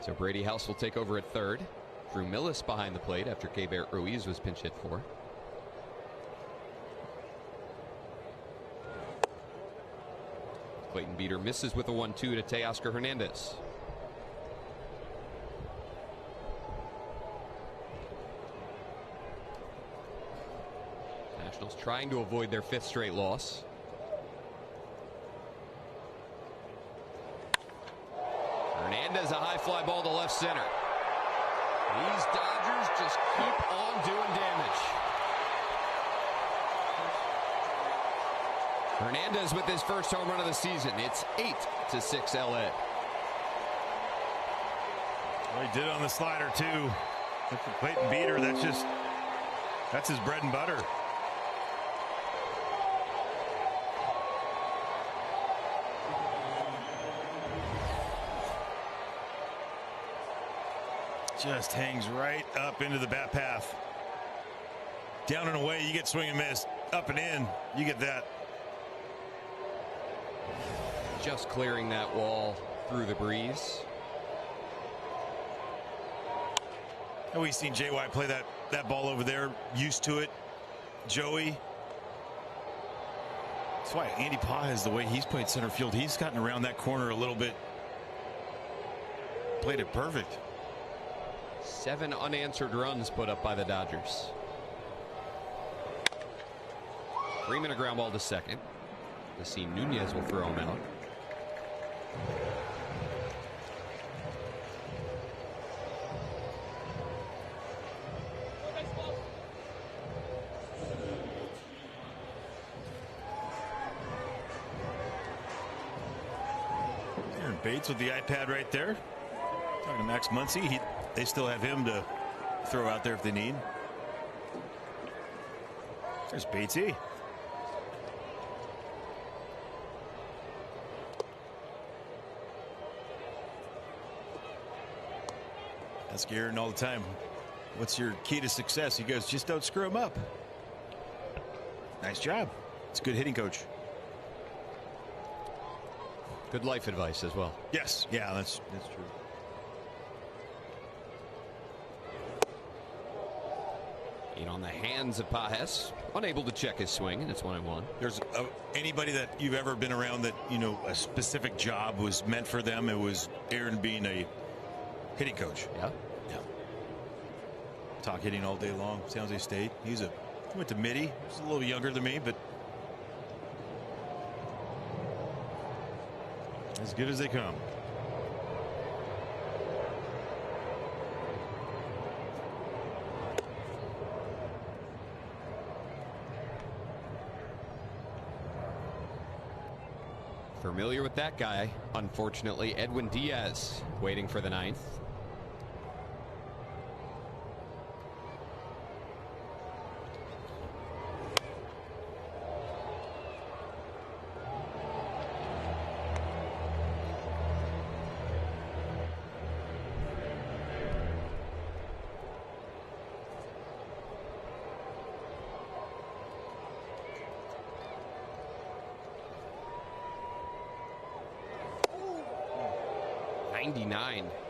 So Brady House will take over at third. Drew Millis behind the plate after Keibert Ruiz was pinch hit for. Clayton Beater misses with a 1-2 to Teoscar Hernandez. Nationals trying to avoid their 5th straight loss. Hernandez, a high fly ball to left center. These Dodgers just keep on doing damage. Hernandez with his first home run of the season. It's 8-6 LA. Well, he did on the slider too. For Clayton Beater, that's his bread and butter. Just hangs right up into the bat path. Down and away, you get swing and miss. Up and in, you get that. Just clearing that wall through the breeze. And we've seen JY play that ball over there. Used to it. Joey. That's why Andy Paz, the way he's played center field, he's gotten around that corner a little bit. Played it perfect. 7 unanswered runs put up by the Dodgers. Freeman a ground ball to second. To see Nunez will throw him out. Aaron Bates with the iPad right there. Talking to Max Muncy. They still have him to throw out there if they need. There's Batesy. Ask Aaron all the time, what's your key to success? He goes, just don't screw him up. Nice job. It's a good hitting coach. Good life advice as well. Yes. Yeah, that's true. In on the hands of Pajes, unable to check his swing, and it's 1-1. There's anybody that you've ever been around that, you know, a specific job was meant for them. It was Aaron being a hitting coach. Yeah. Yeah. Talk hitting all day long. San Jose State. He went to Midi. He's a little younger than me, but as good as they come. Familiar with that guy, unfortunately, Edwin Diaz waiting for the 9th.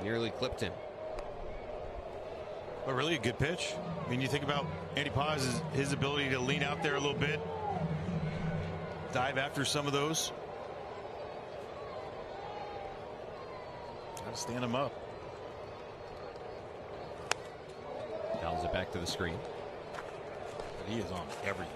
Nearly clipped him. But really a good pitch. I mean, you think about Andy Paz, his ability to lean out there a little bit, dive after some of those. Gotta stand him up. Fouls it back to the screen. But he is on everything.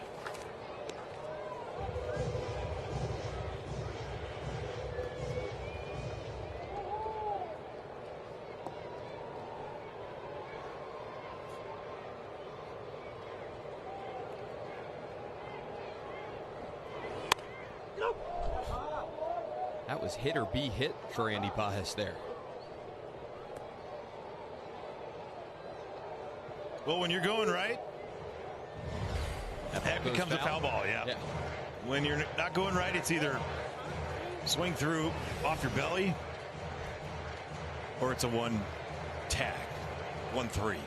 That was hit or be hit for Andy Pages there. Well, when you're going right, that becomes a foul ball, yeah. When you're not going right, it's either swing through off your belly or it's a 1 tag, 1-3.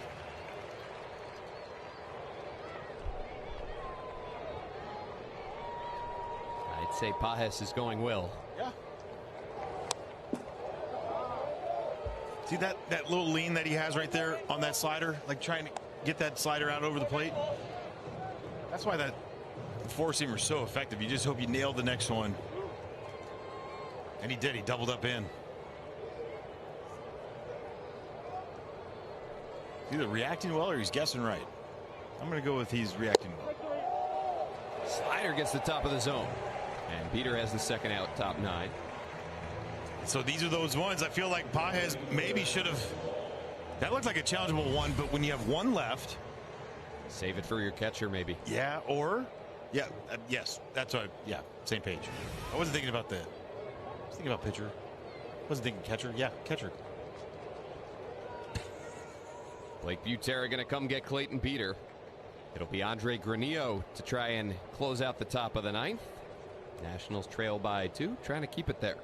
I'd say Pages is going well. Yeah. See that little lean that he has right there on that slider, like trying to get that slider out over the plate. That's why that four-seamer is so effective. You just hope you nail the next one. And he did. He doubled up in. He's either reacting well or he's guessing right. I'm going to go with he's reacting well. Slider gets the top of the zone. And Peter has the second out, top 9. So these are those ones I feel like Pages maybe should have. That looked like a challengeable one, but when you have one left, save it for your catcher, maybe. Yeah, or yeah, yes, that's what. Yeah, same page. I wasn't thinking about I was thinking about pitcher. I wasn't thinking catcher. Yeah, catcher. Blake Butera going to come get Clayton Peter. It'll be Andre Granillo to try and close out the top of the 9th. Nationals trail by 2, trying to keep it there.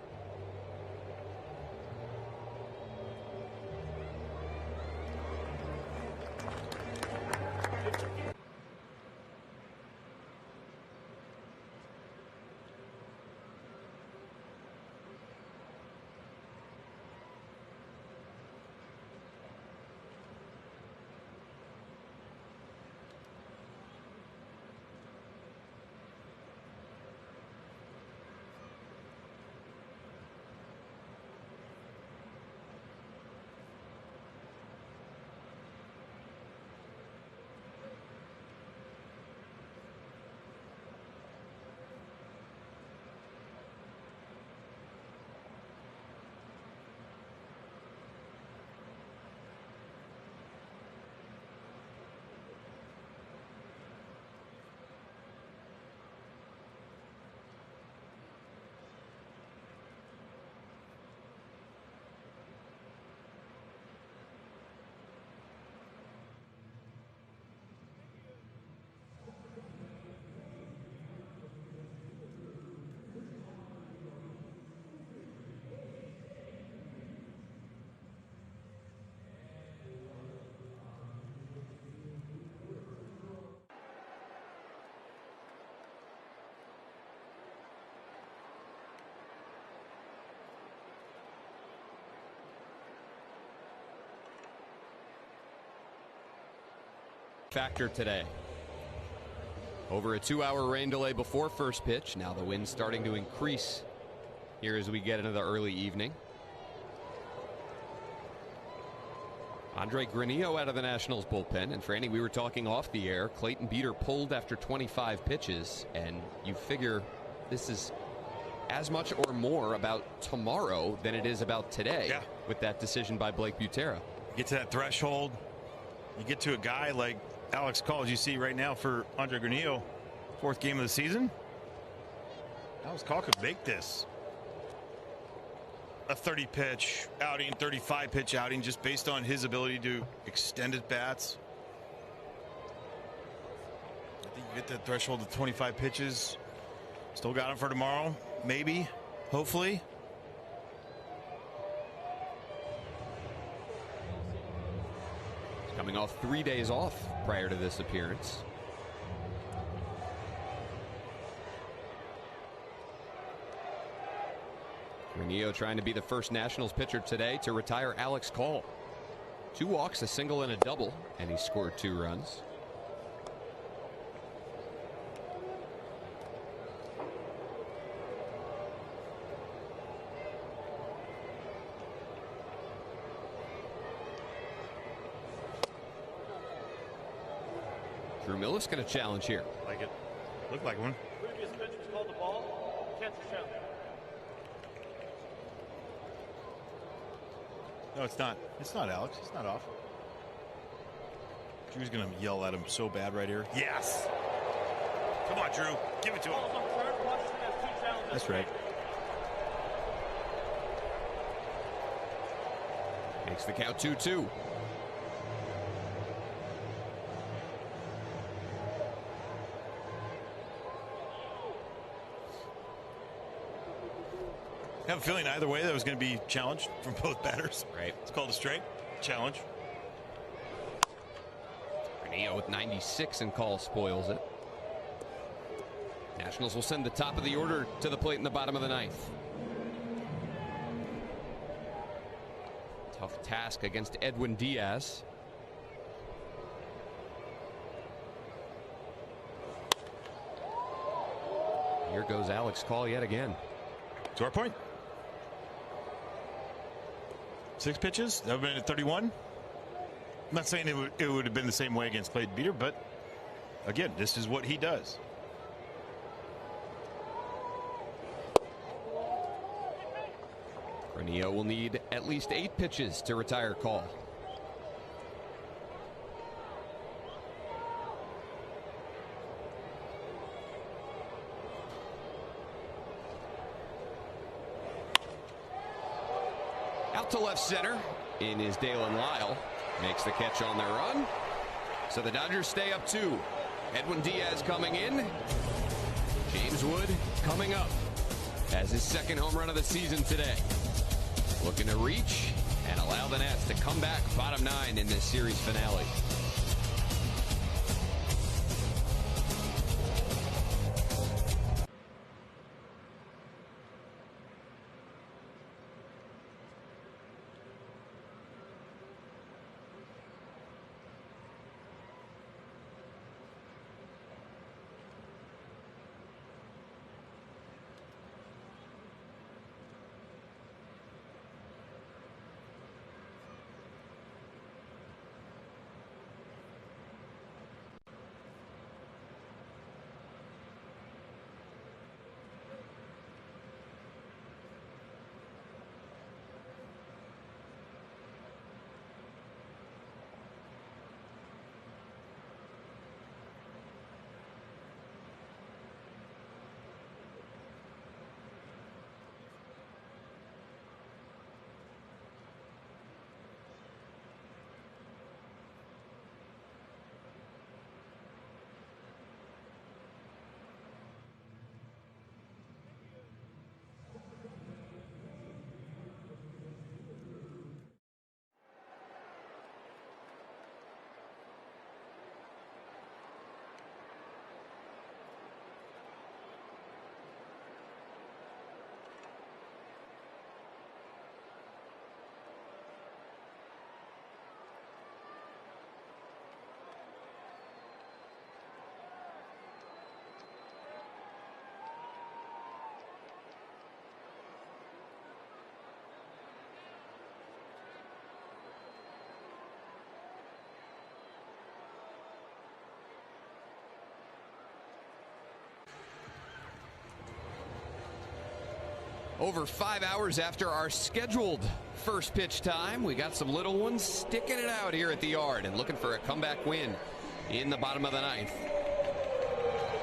Factor today. Over a 2-hour rain delay before first pitch. Now the wind's starting to increase here as we get into the early evening. Andre Granillo out of the Nationals bullpen. And Franny, we were talking off the air. Clayton Peter pulled after 25 pitches. And you figure this is as much or more about tomorrow than it is about today. Yeah. With that decision by Blake Butera. Get to that threshold. You get to a guy like Alex Call, as you see right now for Andre Granillo, 4th game of the season. Alex Call could make this a 30-pitch outing, 35-pitch outing, just based on his ability to extend at bats. I think you get that threshold of 25 pitches. Still got him for tomorrow, maybe, hopefully. Coming off 3 days off prior to this appearance. Granillo trying to be the first Nationals pitcher today to retire Alex Call. 2 walks, a single, and a double, and he scored 2 runs. Millis going to challenge here. Like it. Looked like one. Previous pitch was called the ball. Catch the show. No, it's not. It's not, Alex. It's not off. Drew's going to yell at him so bad right here. Yes. Come on, Drew. Give it to him. That's right. Makes the count 2-2. I have a feeling either way that was going to be challenged from both batters. Right. It's called a strike challenge. Granillo with 96 and call spoils it. Nationals will send the top of the order to the plate in the bottom of the ninth. Tough task against Edwin Diaz. Here goes Alex Call yet again. To our point. 6 pitches. That would have been at 31. I'm not saying it would have been the same way against Clayton Beeter, but again, this is what he does. Granillo will need at least 8 pitches to retire Call. Out to left center in is Dalen Lyle. Makes the catch on the run. So the Dodgers stay up 2. Edwin Diaz coming in. James Wood coming up as his second home run of the season today. Looking to reach and allow the Nats to come back bottom 9 in this series finale. Over 5 hours after our scheduled first pitch time, we got some little ones sticking it out here at the yard and looking for a comeback win in the bottom of the ninth.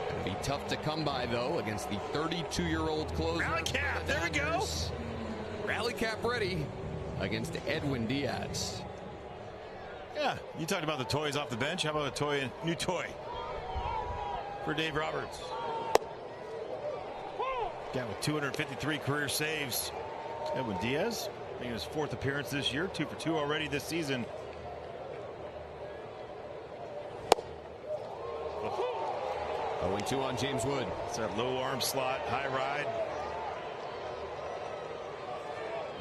It'll be tough to come by, though, against the 32-year-old closer. Rally cap, there we go. Rally cap ready against Edwin Diaz. Yeah, you talked about the toys off the bench. How about a new toy for Dave Roberts? Got with 253 career saves. Edwin Diaz making his 4th appearance this year, 2 for 2 already this season. Oh, 0-2 on James Wood. It's that low arm slot, high ride.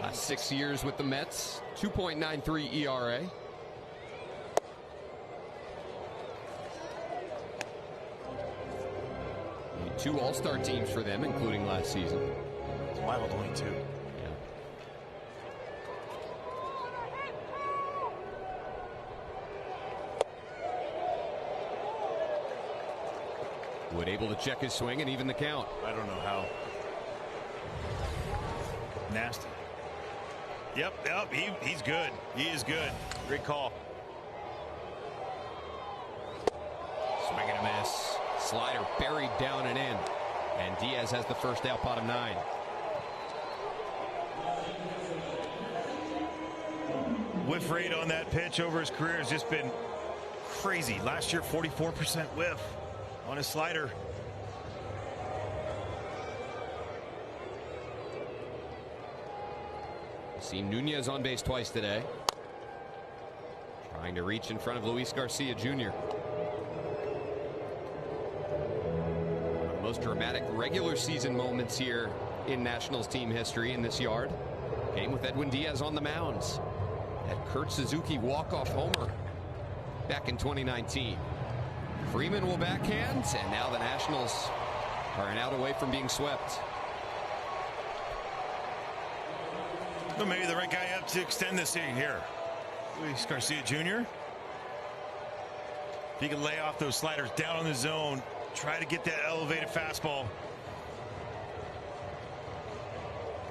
Last 6 years with the Mets, 2.93 ERA. Made 2 All-Star teams for them, including last season. It's wild, only 2. Wood able to check his swing and even the count. I don't know how. Nasty. Yep, he's good. He is good. Great call. Swing and a miss. Slider buried down and in. And Diaz has the first out, bottom 9. Whiff rate on that pitch over his career has just been crazy. Last year, 44% whiff on his slider. Seen Nunez on base twice today. Trying to reach in front of Luis Garcia Jr. One of the most dramatic regular season moments here in Nationals team history in this yard. Game with Edwin Diaz on the mounds. That Kurt Suzuki walk-off homer back in 2019. Freeman will backhand, and now the Nationals are an out away from being swept. Well, maybe the right guy up to extend this thing here. Luis Garcia Jr. If he can lay off those sliders down on the zone, try to get that elevated fastball.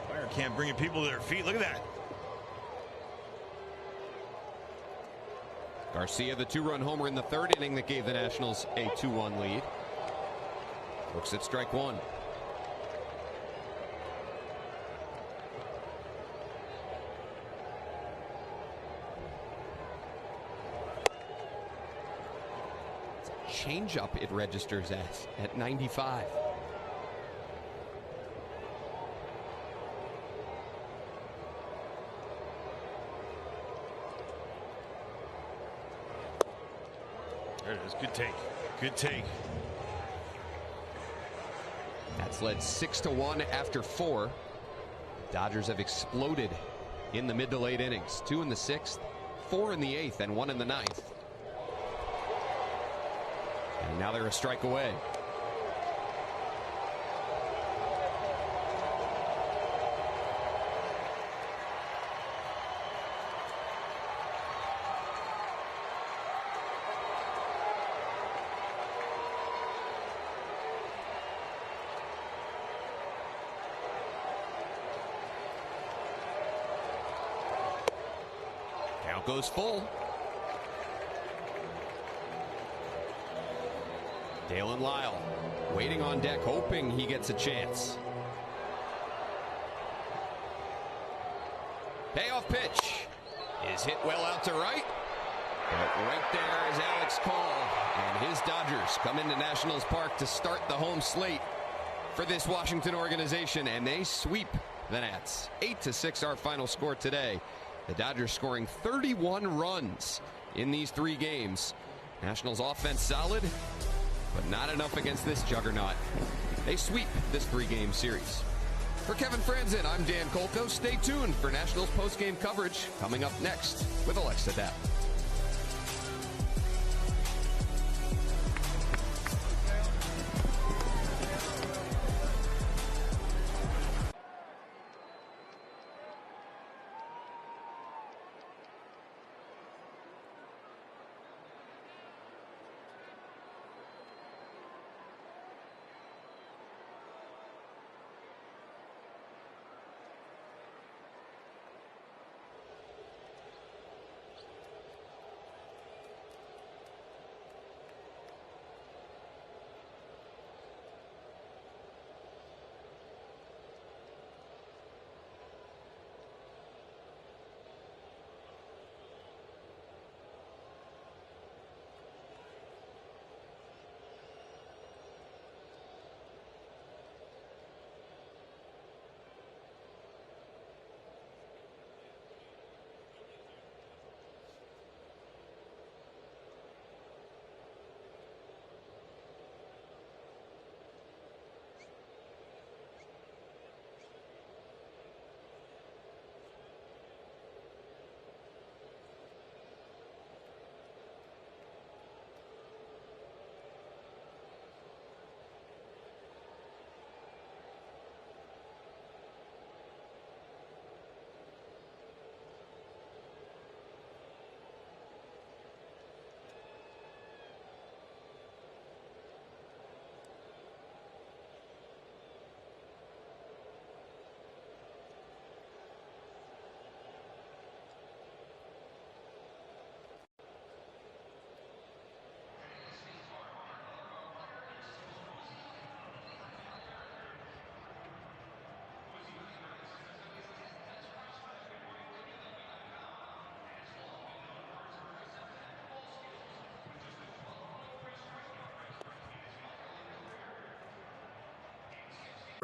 Fire can't bring people to their feet. Look at that. Garcia, the 2-run homer in the 3rd inning that gave the Nationals a 2-1 lead. Looks at strike 1. Changeup it registers at 95. There it is. Good take. Good take. That's led 6-1 after 4. The Dodgers have exploded in the mid to late innings. 2 in the 6th, 4 in the 8th, and 1 in the 9th. And now they're a strike away. Count goes full. Dalen Lyle waiting on deck, hoping he gets a chance. Payoff pitch is hit well out to right. But right there is Alex Call, and his Dodgers come into Nationals Park to start the home slate for this Washington organization, and they sweep the Nats. 8-6 our final score today. The Dodgers scoring 31 runs in these 3 games. Nationals offense solid, but not enough against this juggernaut. They sweep this 3-game series. For Kevin Franzen, I'm Dan Kolko. Stay tuned for Nationals post-game coverage coming up next with Alexa Dapp.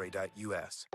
Ray.us.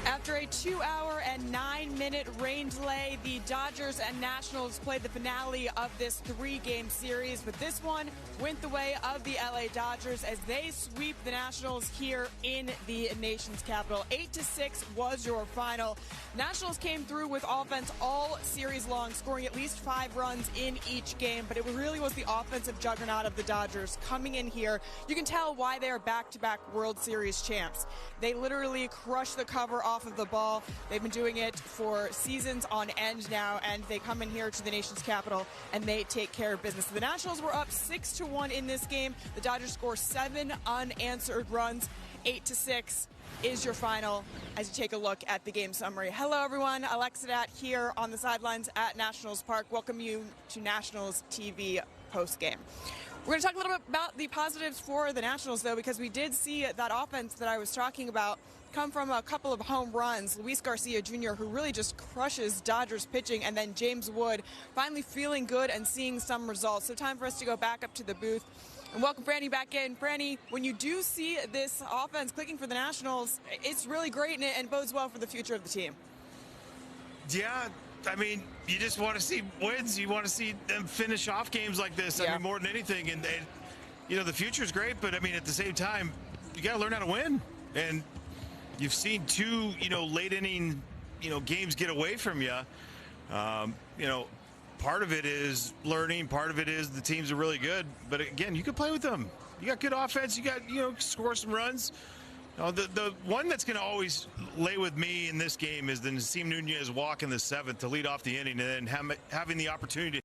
After a 2-hour and 9-minute rain delay, the Dodgers and Nationals played the finale of this 3-game series, but this one went the way of the LA Dodgers as they sweep the Nationals here in the nation's capital. 8-6 was your final. Nationals came through with offense all series long, scoring at least 5 runs in each game, but it really was the offensive juggernaut of the Dodgers coming in here. You can tell why they are back-to-back World Series champs. They literally crush the cover off of the ball. They've been doing it for seasons on end now, and they come in here to the nation's capital and they take care of business. The Nationals were up 6-1 in this game. The Dodgers score 7 unanswered runs. 8-6 is your final as you take a look at the game summary. Hello, everyone. Alexa Dat here on the sidelines at Nationals Park. Welcome you to Nationals TV postgame. We're going to talk a little bit about the positives for the Nationals, though, because we did see that offense that I was talking about come from a couple of home runs. Luis Garcia Jr., who really just crushes Dodgers pitching, and then James Wood finally feeling good and seeing some results. So time for us to go back up to the booth and welcome Franny back in. Franny, when you do see this offense clicking for the Nationals, it's really great and bodes well for the future of the team. Yeah, I mean, you just want to see wins. You want to see them finish off games like this. I mean, more than anything. And, you know, the future is great, but, I mean, at the same time, you got to learn how to win. And you've seen 2, you know, late inning, you know, games get away from you. You know, part of it is learning. Part of it is the teams are really good. But, again, you can play with them. You got good offense. You got, you know, score some runs. The one that's going to always lay with me in this game is the Nasim Nunez walk in the 7th to lead off the inning, and then having the opportunity